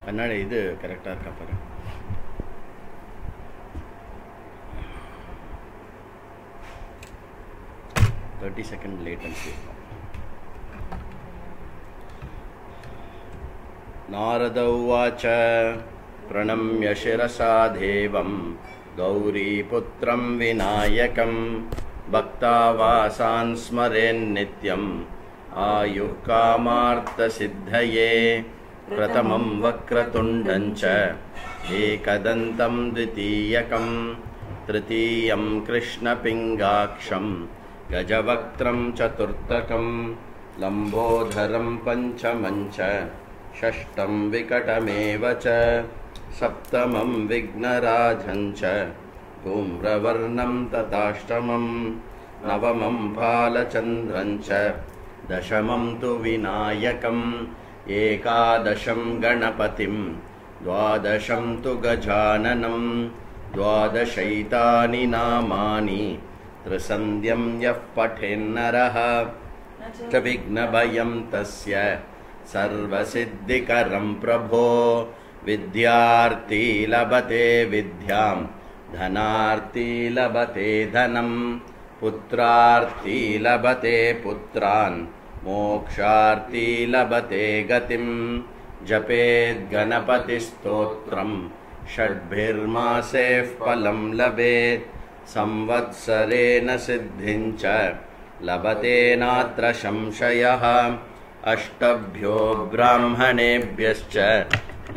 கண்ணாடி இது கரெக்டாக இருக்கா பாரு. Second latency. नारद उवाच प्रणम्य शिरसा देवं गौरीपुत्रं विनायकं भक्तावासान् स्मरेन्नित्यम् आयुः कामार्थसिद्धये. प्रथमं वक्रतुण्डं च एकदन्तं द्वितीयकं तृतीयं कृष्णपिङ्गाक्षं गजवक्त्रं चतुर्थकं लम्बोदरं पंचमं च षष्ठं विकटमेव च सप्तमं विघ्नराजं च धूम्रवर्णं तथाष्टमं नवमं बालचन्द्रं च दशमं तु विनायकम् एकादशं गणपतिं द्वादशं तु गजाननं द्वादशैतानि नामानि त्रिसन्ध्यं यः पठेन्नरः च विघ्नभयं तस्य सर्वसिद्धिकरं प्रभो. विद्यार्थी लभते विद्यां धनार्थी लभते धनं पुत्रार्थी लभते पुत्रान् मोक्षार्थी लभते गतिं. जपेद् गणपतिस्तोत्रं षड्भिर्मासेः फलं लभेत् संवत्सरेण सिद्धिं च लभते नात्र संशयः. अष्टभ्यो ब्राह्मणेभ्यश्च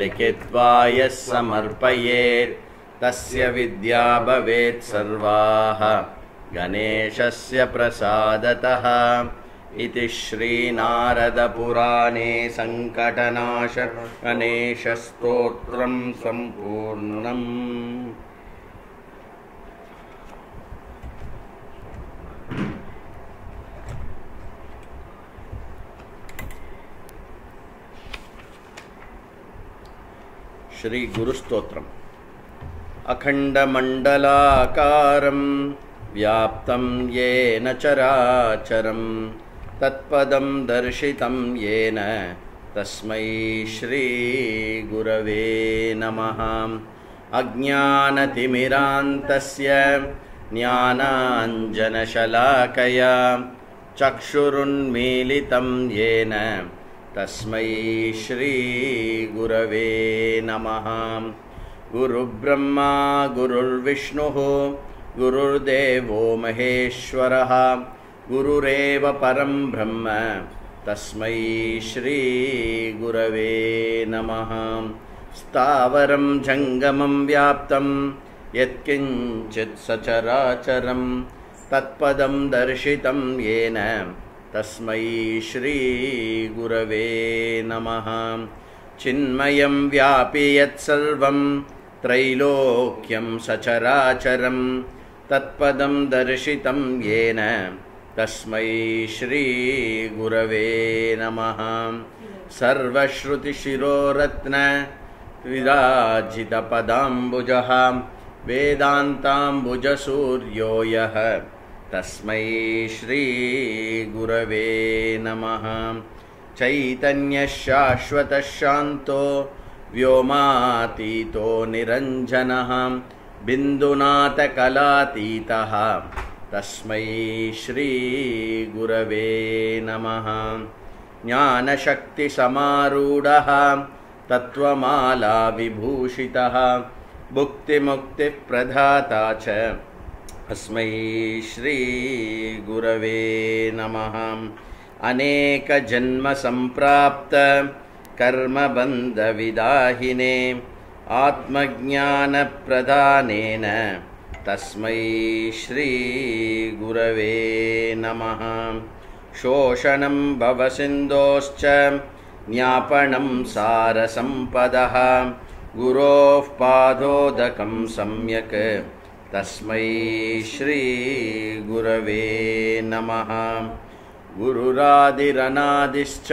लिखित्वा यः समर्पयेत् तस्य विद्या भवेत् सर्वाः गणेशस्य प्रसादतः. इति श्रीनारदपुराणे संकटनाश गणेशस्तोत्रं सम्पूर्णम्. श्री गुरुस्तोत्रम्. अखण्डमण्डलाकारं व्याप्तं येन चराचरं तत्पदं दर्शितं येन तस्मै श्री गुरवे नमः. अज्ञानतिमिरान्तस्य ज्ञानाञ्जनशलाकया चक्षुरुन्मीलितं येन तस्मै श्री गुरवे नमः. गुरुब्रह्मा गुरुर्विष्णुः गुरुर्देवो महेश्वरः गुरुरेव परं ब्रह्म तस्मै श्री गुरवे नमः. स्थावरं जङ्गमं व्याप्तं यत्किञ्चित् सचराचरं तत्पदं दर्शितं येन तस्मै श्री गुरवे नमः. चिन्मयं व्यापि यत्सर्वं त्रैलोक्यं सचराचरं तत्पदं दर्शितं येन तस्मै श्री गुरवे नमः. सर्वश्रुतिशिरोरत्न विराजितपदाम्बुजः वेदान्ताम्बुजसूर्यो यः तस्मै श्री गुरवे नमः. चैतन्यशाश्वतः शान्तो व्योमातीतो निरञ्जनः बिन्दुनाथकलातीतः तस्मै श्री गुरवे नमः. ज्ञानशक्तिसमारूढः तत्त्वमाला विभूषितः भुक्तिमुक्तिप्रदाता च अस्मै श्री गुरवे नमः. अनेकजन्मसम्प्राप्त कर्मबन्धविदाहिने आत्मज्ञानप्रदानेन तस्मै श्री गुरवे नमः. शोषणं भवसिन्धोश्च ज्ञापनं सारसम्पदः गुरोः पादोदकं सम्यक् तस्मै श्री गुरवे नमः. गुरुरादिरनादिश्च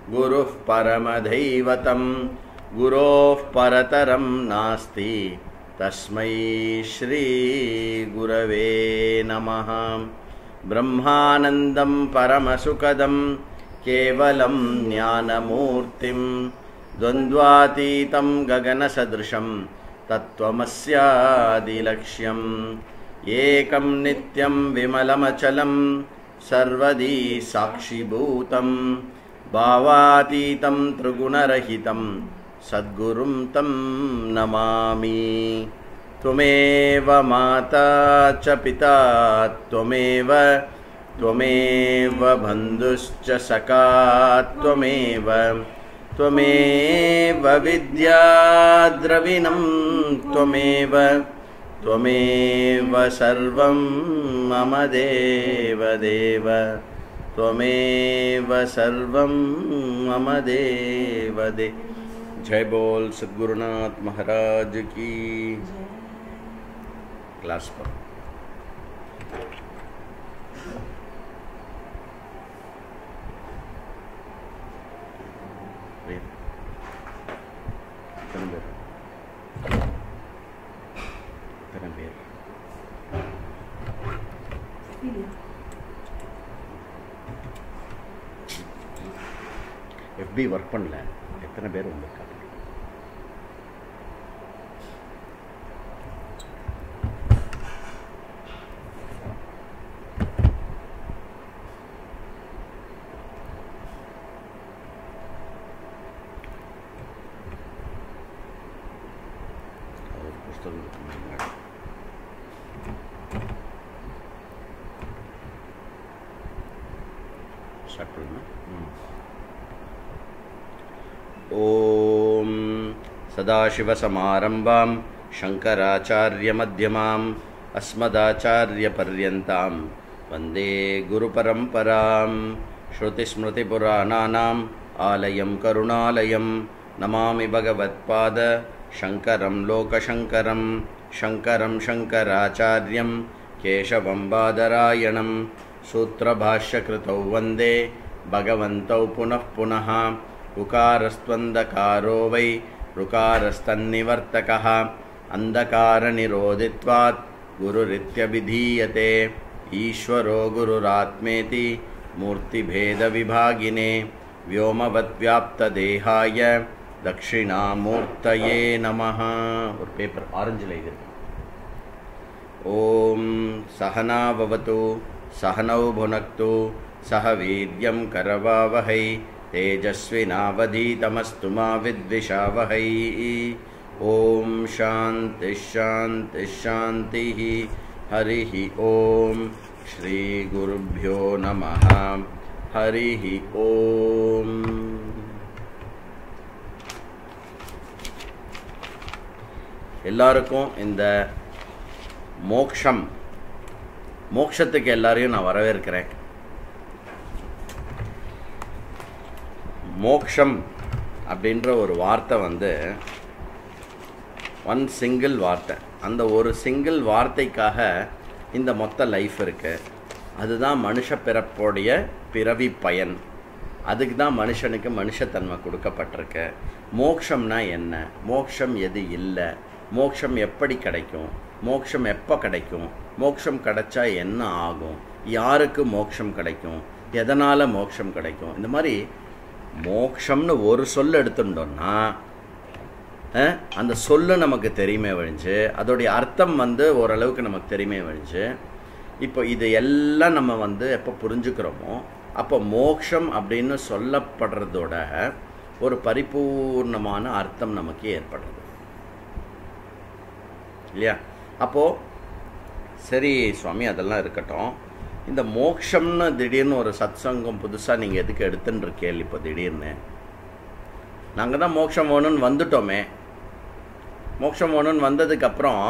गुरुः परमदैवतं गुरोः परतरं नास्ति तस्मै श्री गुरवे नमः. ब्रह्मानन्दं परमसुखदं केवलं ज्ञानमूर्तिं द्वन्द्वातीतं गगनसदृशं तत्त्वमस्यादिलक्ष्यम् एकं नित्यं विमलमचलं सर्वदी साक्षिभूतं भावातीतं त्रिगुणरहितं सद्गुरुं तं नमामि। त्वमेव माता च पिता त्वमेव त्वमेव बन्धुश्च सखा त्वमेव त्वमेव विद्या द्रविणं त्वमेव त्वमेव सर्वं मम देवदेव त्वमेव सर्वं मम देवदेव। जय बोल सद्गुरुनाथ महाराज की। क्लास पर FB ஒர்க் பண்ணல, எத்தனை பேர் வந்திருக்காங்க? ओम सदाशिवसमारंभां शंकराचार्यमध्यमाम् अस्मदाचार्यपर्यन्तां वन्दे गुरुपरम्परां। श्रुतिस्मृतिपुराणानाम् आलयं करुणालयं नमामि भगवत्पाद शंकरं लोकशंकरं शंकरं शंकराचार्यं केशवं बादरायणं सूत्रभाष्यकृतौ वन्दे भगवन्तौ पुनः पुनः। उकारस्त्वन्धकारो वै ऋकारस्तन्निवर्तकः अन्धकारनिरोधित्वात् गुरुरित्यभिधीयते। ईश्वरो गुरुरात्मेति मूर्तिभेदविभागिने व्योमवद्व्याप्तदेहाय दक्षिणामूर्तये नमः। और पेपर ऑरेंज लेकर ओम सहना भवतु सहनौ भुनक्तु सह वीर्यं करवावहै तेजस्विनावधीतमस्तु मा विद्विषावहै। ओम शांति शांति शांति। हरिः ओम श्री गुरुभ्यो नमः। हरिः ओम। எல்லாருக்கும் இந்த மோட்சத்துக்கு எல்லாரையும் நான் வரவேற்கிறேன். மோக்ஷம் அப்படின்ற ஒரு வார்த்தை ஒன் சிங்கிள் வார்த்தை. அந்த ஒரு சிங்கிள் வார்த்தைக்காக இந்த மொத்த லைஃப் இருக்குது. அதுதான் மனுஷ பிறப்போடைய பிறவி பயன். அதுக்கு தான் மனுஷனுக்கு மனுஷத்தன்மை கொடுக்கப்பட்டிருக்கு. மோக்ஷம்னா என்ன, மோக்ஷம் எது இல்லை, மோக்ஷம் எப்படி கிடைக்கும், மோக்ஷம் எப்போ கிடைக்கும், மோக்ஷம் கிடைச்சா என்ன ஆகும், யாருக்கு மோக்ஷம் கிடைக்கும், எதனால் மோக்ஷம் கிடைக்கும், இந்த மாதிரி மோக்ஷம்னு ஒரு சொல் எடுத்துட்டோம்னா அந்த சொல்லு நமக்கு தெரியுமே வழிஞ்சு, அதோடைய அர்த்தம் ஓரளவுக்கு நமக்கு தெரியுமே வழிஞ்சு. இப்போ இது எல்லாம் நம்ம எப்போ புரிஞ்சுக்கிறோமோ அப்போ மோக்ஷம் அப்படின்னு சொல்லப்படுறதோட ஒரு பரிபூர்ணமான அர்த்தம் நமக்கு ஏற்படுறது இல்லையா? அப்போது சரி சுவாமி அதெல்லாம் இருக்கட்டும், இந்த மோக்ஷம்னு திடீர்னு ஒரு சத்சங்கம் புதுசாக நீங்கள் எதுக்கு எடுத்துன்னு இருக்கேள்? இப்போ திடீர்னு நாங்கள் தான் மோட்சம் வேணும்னு வந்துட்டோமே, மோட்சம் வேணும்னு வந்ததுக்கப்புறம்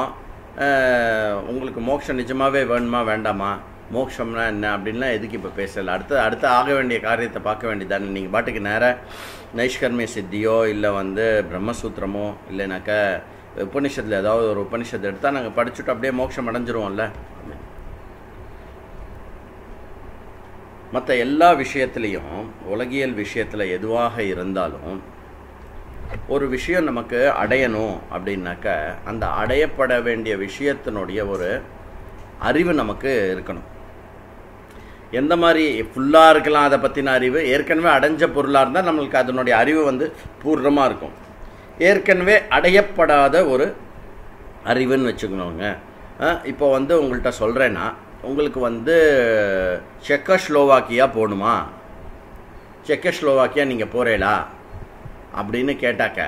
உங்களுக்கு மோட்சம் நிஜமாகவே வேணுமா வேண்டாமா, மோட்சம்னா என்ன அப்படின்லாம் எதுக்கு இப்போ பேசலை? அடுத்து ஆக வேண்டிய காரியத்தை பார்க்க வேண்டியதானே. நீங்கள் பாட்டுக்கு நேராக நைஷ்கர்மிய சித்தியோ இல்லை பிரம்மசூத்திரமோ இல்லைனாக்கா உபனிஷத்தில் ஏதாவது ஒரு உபனிஷத்தை எடுத்தால் நாங்கள் படிச்சுட்டு அப்படியே மோட்சம் அடைஞ்சிருவோம்ல. மற்ற எல்லா விஷயத்துலேயும் உலகியல் விஷயத்தில் எதுவாக இருந்தாலும் ஒரு விஷயம் நமக்கு அடையணும் அப்படின்னாக்க அந்த அடையப்பட வேண்டிய விஷயத்தினுடைய ஒரு அறிவு நமக்கு இருக்கணும். எந்த மாதிரி ஃபுல்லாக இருக்கலாம் அதை பற்றின அறிவு. ஏற்கனவே அடைஞ்ச பொருளாக இருந்தால் நம்மளுக்கு அதனுடைய அறிவு வந்து பூர்ணமாக இருக்கும். ஏற்கனவே அடையப்படாத ஒரு அறிவுன்னு வச்சுக்கணுங்க. இப்போ வந்து உங்கள்கிட்ட சொல்கிறேன்னா, உங்களுக்கு வந்து செக்கோஸ்லோவாக்கியா போகணுமா, செக்கோஸ்லோவாக்கியா நீங்கள் போகிறீங்களா அப்படின்னு கேட்டாக்க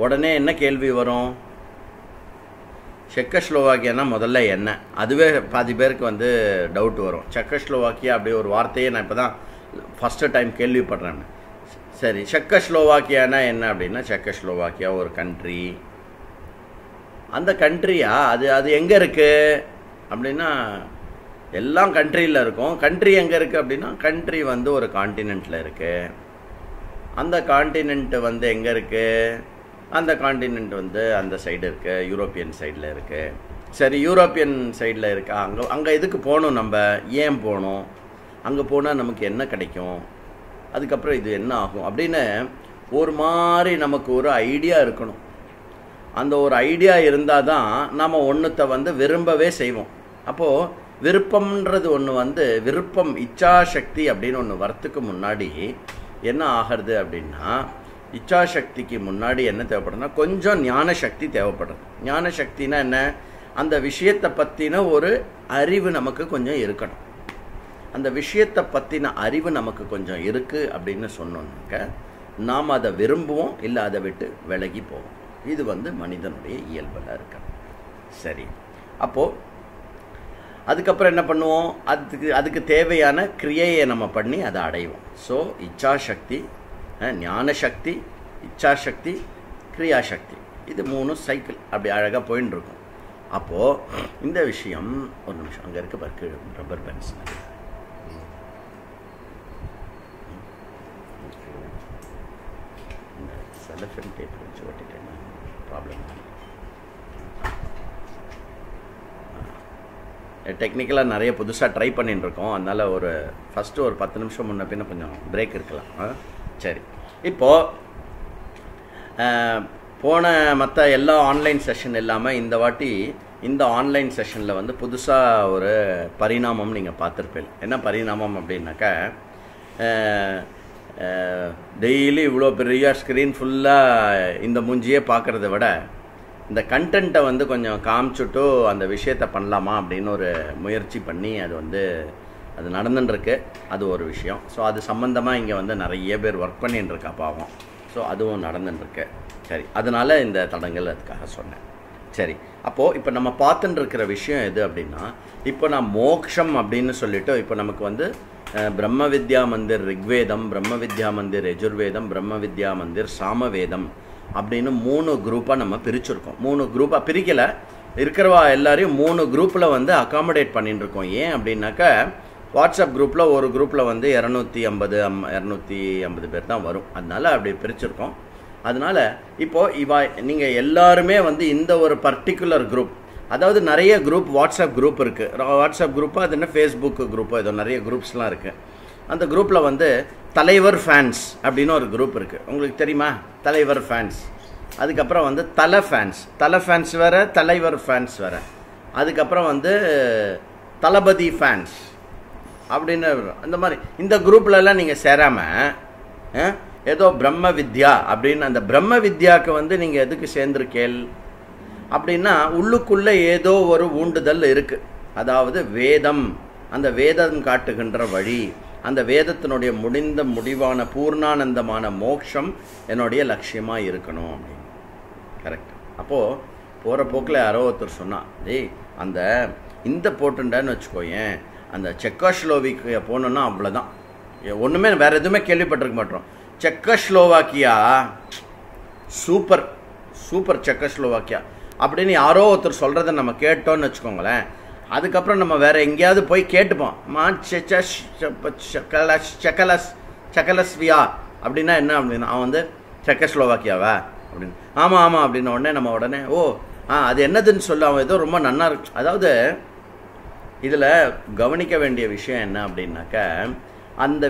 உடனே என்ன கேள்வி வரும்? செக்கோஸ்லோவாக்கியானா முதல்ல என்ன? அதுவே பாதி பேருக்கு வந்து டவுட் வரும். செக்கோஸ்லோவாக்கியா அப்படி ஒரு வார்த்தையே நான் இப்போ தான் ஃபஸ்ட்டு டைம் கேள்விப்படுறேன். சரி, செக்கோஸ்லோவாக்கியானா என்ன அப்படின்னா, செக்கோஸ்லோவாக்கியா ஒரு கண்ட்ரி. அந்த கண்ட்ரியா அது எங்கே இருக்குது அப்படின்னா, எல்லாம் கண்ட்ரியில் இருக்கும். கண்ட்ரி எங்கே இருக்குது அப்படின்னா, கண்ட்ரி வந்து ஒரு காண்டினெண்ட்டில் இருக்குது. அந்த காண்டினெண்ட் வந்து எங்கே இருக்குது? அந்த காண்டினெண்ட் வந்து அந்த சைடு இருக்குது, யூரோப்பியன் சைடில் இருக்குது. சரி, யூரோப்பியன் சைடில் இருக்கா? அங்கே எதுக்கு போகணும்? நம்ம ஏன் போகணும்? அங்கே போனால் நமக்கு என்ன கிடைக்கும்? அதுக்கப்புறம் இது என்ன ஆகும் அப்படின்னு ஒரு மாதிரி நமக்கு ஒரு ஐடியா இருக்கணும். அந்த ஒரு ஐடியா இருந்தால் தான் நாம் ஒன்றுத்தை வந்து விரும்பவே செய்வோம். அப்போது விருப்பம்ன்றது ஒன்று வந்து, விருப்பம் இச்சாசக்தி அப்படின்னு ஒன்று வரத்துக்கு முன்னாடி என்ன ஆகிறது அப்படின்னா, இச்சாசக்திக்கு முன்னாடி என்ன தேவைப்படுதுன்னா, கொஞ்சம் ஞான சக்தி தேவைப்படுது. ஞான சக்தினா என்ன? அந்த விஷயத்தை பற்றின ஒரு அறிவு நமக்கு கொஞ்சம் இருக்கணும். அந்த விஷயத்தை பற்றின அறிவு நமக்கு கொஞ்சம் இருக்குது அப்படின்னு சொன்னோன்னாக்க நாம் அதை விரும்புவோம், இல்லை அதை விட்டு விலகி போவோம். இது வந்து மனிதனுடைய இயல்பில் இருக்கு. சரி, அப்போது அதுக்கப்புறம் என்ன பண்ணுவோம்? அதுக்கு தேவையான கிரியையை நம்ம பண்ணி அதை அடைவோம். ஸோ இச்சாசக்தி, ஞானசக்தி, இச்சாசக்தி, கிரியாசக்தி, இது 3 சைக்கிள் அப்படி அழகாக போயின்னு இருக்கும். அப்போது இந்த விஷயம், ஒரு நிமிஷம், அங்கே இருக்க பாருக்கு ரப்பர் பேண்ட்ஸ், இந்த செலஃபன் டேப் வச்சு ஓட்டிட்டேன்னா ப்ராப்ளம். டெக்னிக்கலாக நிறைய புதுசாக ட்ரை பண்ணிட்டு இருக்கோம். அதனால் ஃபஸ்ட்டு ஒரு 10 நிமிஷம் முன்ன பின்ன கொஞ்சம் பிரேக் இருக்கலாம். சரி, இப்போது போன மற்ற எல்லா ஆன்லைன் செஷன் இல்லாமல் இந்த வாட்டி இந்த ஆன்லைன் செஷனில் வந்து புதுசாக ஒரு பரிணாமம் நீங்கள் பார்த்துருப்பீங்க. என்ன பரிணாமம் அப்படின்னாக்கா, டெய்லி இவ்வளோ பெரிய ஸ்க்ரீன் ஃபுல்லாக இந்த மூஞ்சியே பார்க்குறத விட இந்த கண்டென்ட்டை வந்து கொஞ்சம் காமிச்சுட்டு அந்த விஷயத்தை பண்ணலாமா அப்படின்னு ஒரு முயற்சி பண்ணி அது நடந்துட்டுருக்கு. அது ஒரு விஷயம். ஸோ அது சம்மந்தமாக இங்கே வந்து நிறைய பேர் ஒர்க் பண்ணிட்டு இருக்கா பாவம். ஸோ அதுவும் நடந்துட்டுருக்கு. சரி, அதனால் இந்த தடங்கள் அதுக்காக சொன்னேன். சரி, அப்போது இப்போ நம்ம பார்த்துட்டு இருக்கிற விஷயம் எது அப்படின்னா, இப்போ நான் மோக்ஷம் அப்படின்னு சொல்லிவிட்டு இப்போ நமக்கு வந்து பிரம்ம வித்யா மந்திர் ரிக்வேதம், பிரம்ம வித்யா மந்திர் யஜுர்வேதம், பிரம்ம வித்யா மந்திர் சாமவேதம் அப்படின்னு 3 குரூப்பாக நம்ம பிரிச்சுருக்கோம். 3 குரூப்பாக பிரிக்கலை, இருக்கிறவா எல்லாரையும் 3 குரூப்பில் வந்து அகாமடேட் பண்ணிட்டு இருக்கோம். ஏன் அப்படின்னாக்கா, வாட்ஸ்அப் குரூப்பில் ஒரு குரூப்பில் வந்து 250 பேர் தான் வரும். அதனால அப்படி பிரிச்சுருக்கோம். அதனால் இப்போது நீங்கள் எல்லாருமே வந்து இந்த ஒரு பர்டிகுலர் குரூப், அதாவது நிறைய குரூப் வாட்ஸ்அப் குரூப் இருக்குது. வாட்ஸ்அப் குரூப்பாக அது என்ன ஃபேஸ்புக் குரூப்போ ஏதோ நிறைய குரூப்ஸ்லாம் இருக்குது. அந்த குரூப்பில் வந்து தலைவர் ஃபேன்ஸ் அப்படின்னு ஒரு குரூப் இருக்குது. உங்களுக்கு தெரியுமா? தலைவர் ஃபேன்ஸ். அதுக்கப்புறம் வந்து தலை ஃபேன்ஸ் வேறு, தலைவர் ஃபேன்ஸ் வேறு. அதுக்கப்புறம் வந்து தளபதி ஃபேன்ஸ் அப்படின்னு அந்த மாதிரி இந்த குரூப்லலாம் நீங்கள் சேராமல் ஏதோ பிரம்ம வித்யா அப்படின்னு அந்த பிரம்ம வித்யாவுக்கு வந்து நீங்கள் எதுக்கு சேர்ந்துருக்கேள் அப்படின்னா, உள்ளுக்குள்ளே ஏதோ ஒரு ஊண்டுதல் இருக்குது. அதாவது வேதம், அந்த வேதம் காட்டுகின்ற வழி, அந்த வேதத்தினுடைய முடிவான பூர்ணானந்தமான மோட்சம் என்னுடைய லட்சியமாக இருக்கணும் அப்படின்னு. கரெக்ட். அப்போது போகிற போக்கில் யாரோ ஒருத்தர் சொன்னான், அந்த இந்த போட்டுண்டன்னு வச்சுக்கோயேன், அந்த செக்கோஸ்லோவாக்கியா போகணுன்னா அவ்வளோதான், ஒன்றுமே வேறு எதுவுமே கேள்விப்பட்டிருக்க மாட்டோம். செக்கோஸ்லோவாக்கியா சூப்பர் செக்கோஸ்லோவாக்கியா அப்படின்னு யாரோ ஒருத்தர் சொல்கிறத நம்ம கேட்டோன்னு வச்சுக்கோங்களேன். அதுக்கப்புறம் நம்ம வேறு எங்கேயாவது போய் கேட்டுப்போம், செக்கலஸ்வியா அப்படின்னா என்ன அப்படின்னா, அவன் வந்து செக்கோஸ்லோவாக்கியாவா அப்படின்னு, ஆமாம் அப்படின்ன உடனே நம்ம உடனே அது என்னதுன்னு சொல்ல, அவன் ஏதோ ரொம்ப நன்னா இருக்கு. அதாவது இதில் கவனிக்க வேண்டிய விஷயம் என்ன அப்படின்னாக்க, அந்த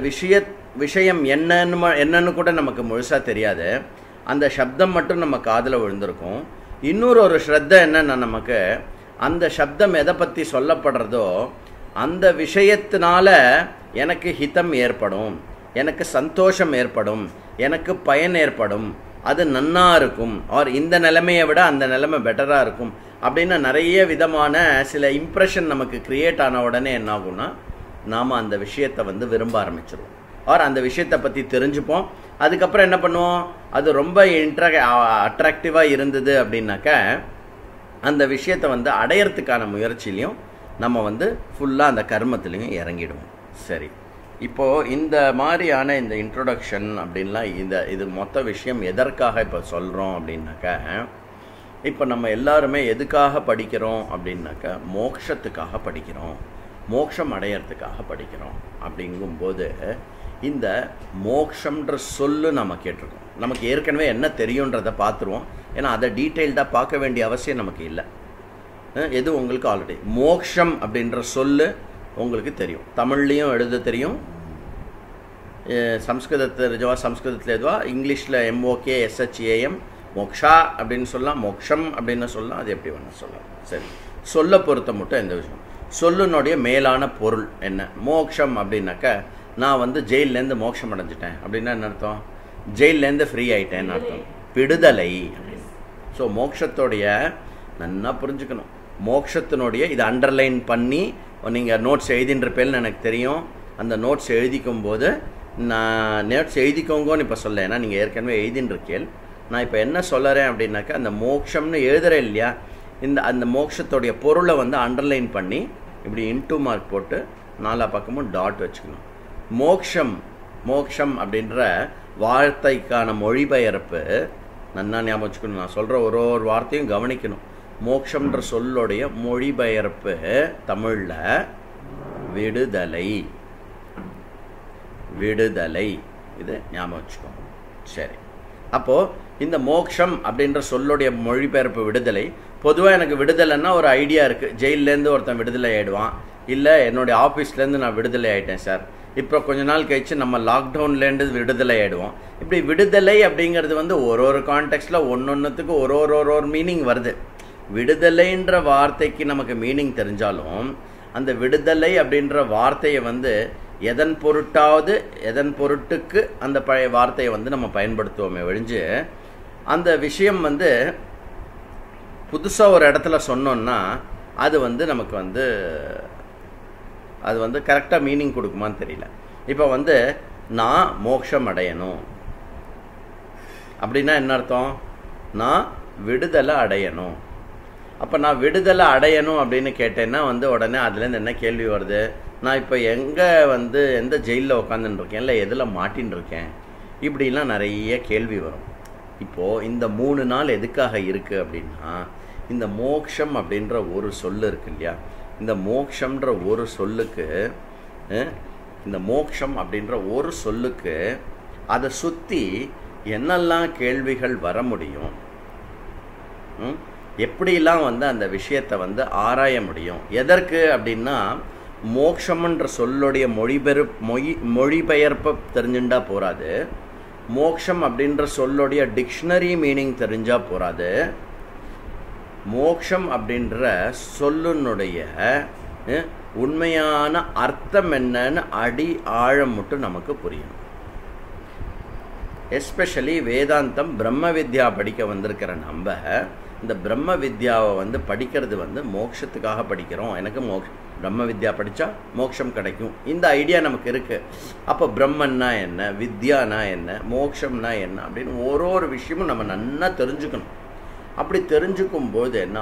விஷயம் என்னன்னு கூட நமக்கு முழுசாக தெரியாது. அந்த சப்தம் மட்டும் நம்ம காதில் விழுந்திருக்கும். இன்னொரு ஸ்ரத்த என்னன்னா, நமக்கு அந்த சப்தம் எதை பற்றி சொல்லப்படுறதோ அந்த விஷயத்தினால எனக்கு ஹிதம் ஏற்படும், எனக்கு சந்தோஷம் ஏற்படும், எனக்கு பயன் ஏற்படும், அது நன்னா இருக்கும், ஆர் இந்த நிலைமையை விட அந்த நிலைமை பெட்டராக இருக்கும் அப்படின்னு நிறைய விதமான சில இம்ப்ரெஷன் நமக்கு கிரியேட் ஆன உடனே என்ன ஆகும்னா நாம் அந்த விஷயத்தை வந்து விரும்ப ஆரம்பிச்சிருவோம், ஆர் அந்த விஷயத்தை பற்றி தெரிஞ்சுப்போம். அதுக்கப்புறம் என்ன பண்ணுவோம், அது ரொம்ப அட்ராக்டிவாக இருந்தது அப்படின்னாக்க அந்த விஷயத்தை வந்து அடையிறதுக்கான முயற்சியிலையும் நம்ம வந்து ஃபுல்லாக அந்த கர்மத்திலையும் இறங்கிடுவோம். சரி, இப்போது இந்த மாதிரியான இந்த இன்ட்ரொடக்ஷன் அப்படின்லாம் இது மொத்த விஷயம் எதற்காக இப்போ சொல்கிறோம் அப்படின்னாக்கா, இப்போ நம்ம எல்லாருமே எதுக்காக படிக்கிறோம் அப்படின்னாக்கா மோட்சத்துக்காக படிக்கிறோம், மோட்சம் அடையிறதுக்காக படிக்கிறோம். அப்படிங்கும்போது இந்த மோட்சம்ன்ற சொல்லு நம்ம கேட்டிருக்கோம், நமக்கு ஏற்கனவே என்ன தெரியுன்றதை பார்த்துருவோம். ஏன்னா அதை டீட்டெயில்டாக பார்க்க வேண்டிய அவசியம் நமக்கு இல்லை. எது உங்களுக்கு ஆல்ரெடி மோக்ஷம் அப்படின்ற சொல்லு உங்களுக்கு தெரியும், தமிழ்லேயும் எழுத தெரியும், சம்ஸ்கிருதத்தில் எதுவா, இங்கிலீஷில் MOKSHAM மோக்ஷா அப்படின்னு சொல்லலாம், மோக்ஷம் அப்படின்னு சொல்லலாம், அது எப்படி வேணால் சொல்லலாம். சரி, சொல்ல பொறுத்த மட்டும் எந்த விஷயம், சொல்லுனுடைய மேலான பொருள் என்ன? மோக்ஷம் அப்படின்னாக்க நான் வந்து ஜெயிலேருந்து மோட்சம் அடைஞ்சிட்டேன் அப்படின்னா என்ன அர்த்தம்? ஜெயிலேருந்து ஃப்ரீ ஆகிட்டேன்னு அர்த்தம், விடுதலை அப்படின்னு. ஸோ மோட்சத்தோடைய நல்லா புரிஞ்சுக்கணும், மோட்சத்தினுடைய இதை அண்டர்லைன் பண்ணி நீங்கள் நோட்ஸ் எழுதின்றப்பேன்னு எனக்கு தெரியும். அந்த நோட்ஸ் எழுதிக்கும் போது நான் நோட்ஸ் எழுதிக்கோங்கன்னு இப்போ சொல்ல, ஏன்னா நீங்கள் ஏற்கனவே எழுதின்றிருக்கேன். நான் இப்போ என்ன சொல்லுறேன் அப்படின்னாக்கா, அந்த மோட்சம்னு எழுதுறேன் இல்லையா, அந்த மோட்சத்தோடைய பொருளை வந்து அண்டர்லைன் பண்ணி இப்படி இன்டூ மார்க் போட்டு 4 பக்கமும் டாட் வச்சுக்கணும். மோக்ஷம் அப்படின்ற வார்த்தைக்கான மொழிபெயர்ப்பு நன்னா ஞாபகம் வச்சுக்கணும். நான் சொல்கிற ஒரு வார்த்தையும் கவனிக்கணும். மோக்ஷம்ன்ற சொல்லுடைய மொழிபெயர்ப்பு தமிழில் விடுதலை, விடுதலை, இது ஞாபகம் வச்சுக்கோங்க. சரி, அப்போது இந்த மோக்ஷம் அப்படின்ற சொல்லுடைய மொழிபெயர்ப்பு விடுதலை. பொதுவாக எனக்கு விடுதலைன்னா ஒரு ஐடியா இருக்குது, ஜெயிலேருந்து ஒருத்தன் விடுதலை ஆகிடுவான், இல்லை என்னுடைய ஆஃபீஸ்லேருந்து நான் விடுதலை ஆகிட்டேன் சார், இப்போ கொஞ்ச நாள் கழிச்சு நம்ம லாக்டவுன்லேருந்து விடுதலை ஆகிடுவோம். இப்படி விடுதலை அப்படிங்கிறது வந்து ஒரு கான்டெக்ஸ்டில் ஒன்னொன்றுத்துக்கு ஒரு மீனிங் வருது. விடுதலைன்ற வார்த்தைக்கு நமக்கு மீனிங் தெரிஞ்சாலும் அந்த விடுதலை அப்படின்ற வார்த்தையை வந்து எதன் பொருட்டுக்கு அந்த பழைய வார்த்தையை வந்து நம்ம பயன்படுத்துவோமே ஒழிஞ்சு, அந்த விஷயம் வந்து புதுசாக ஒரு இடத்துல சொன்னோன்னா அது வந்து நமக்கு வந்து அது வந்து கரெக்டாக மீனிங் கொடுக்குமான்னு தெரியல. இப்போ வந்து நான் மோட்சம் அடையணும் அப்படின்னா என்ன அர்த்தம்? நான் விடுதலை அடையணும். அப்போ நான் விடுதலை அடையணும் அப்படின்னு கேட்டேன்னா வந்து உடனே அதுலேருந்து என்ன கேள்வி வருது? நான் இப்போ எந்த ஜெயிலில் உட்காந்துட்டுருக்கேன், இல்லை எதில் மாட்டின்னு இருக்கேன், இப்படிலாம் நிறைய கேள்வி வரும். இப்போது இந்த 3 நாள் எதுக்காக இருக்குது அப்படின்னா, இந்த மோக்ஷம் அப்படின்ற ஒரு சொல்லு இருக்கு இல்லையா, இந்த மோக்ஷம்ன்ற ஒரு சொல்லுக்கு அதை சுற்றி என்னெல்லாம் கேள்விகள் வர முடியும், எப்படிலாம் வந்து அந்த விஷயத்தை வந்து ஆராய முடியும். எதற்கு அப்படின்னா, மோக்ஷம்ன்ற சொல்லுடைய மொழிபெயர்ப்பை தெரிஞ்சுட்டா போகாது, மோக்ஷம் அப்படின்ற சொல்லுடைய டிக்ஷனரி மீனிங் தெரிஞ்சால் போகாது, மோக்ஷம் அப்படின்ற சொல்லுனுடைய உண்மையான அர்த்தம் என்னன்னு அடி ஆழம் மட்டும் நமக்கு புரியணும். எஸ்பெஷலி வேதாந்தம் பிரம்ம வித்யா படிக்க வந்திருக்கிற நம்ம இந்த பிரம்ம வித்யாவை வந்து படிக்கிறது வந்து மோட்சத்துக்காக படிக்கிறோம். எனக்கு பிரம்ம வித்யா படித்தா மோட்சம் கிடைக்கும், இந்த ஐடியா நமக்கு இருக்குது. அப்போ பிரம்மன்னா என்ன, வித்யானா என்ன, மோட்சம்னா என்ன அப்படின்னு ஒரு விஷயமும் நம்ம நல்லா தெரிஞ்சுக்கணும். அப்படி தெரிஞ்சுக்கும் போது என்ன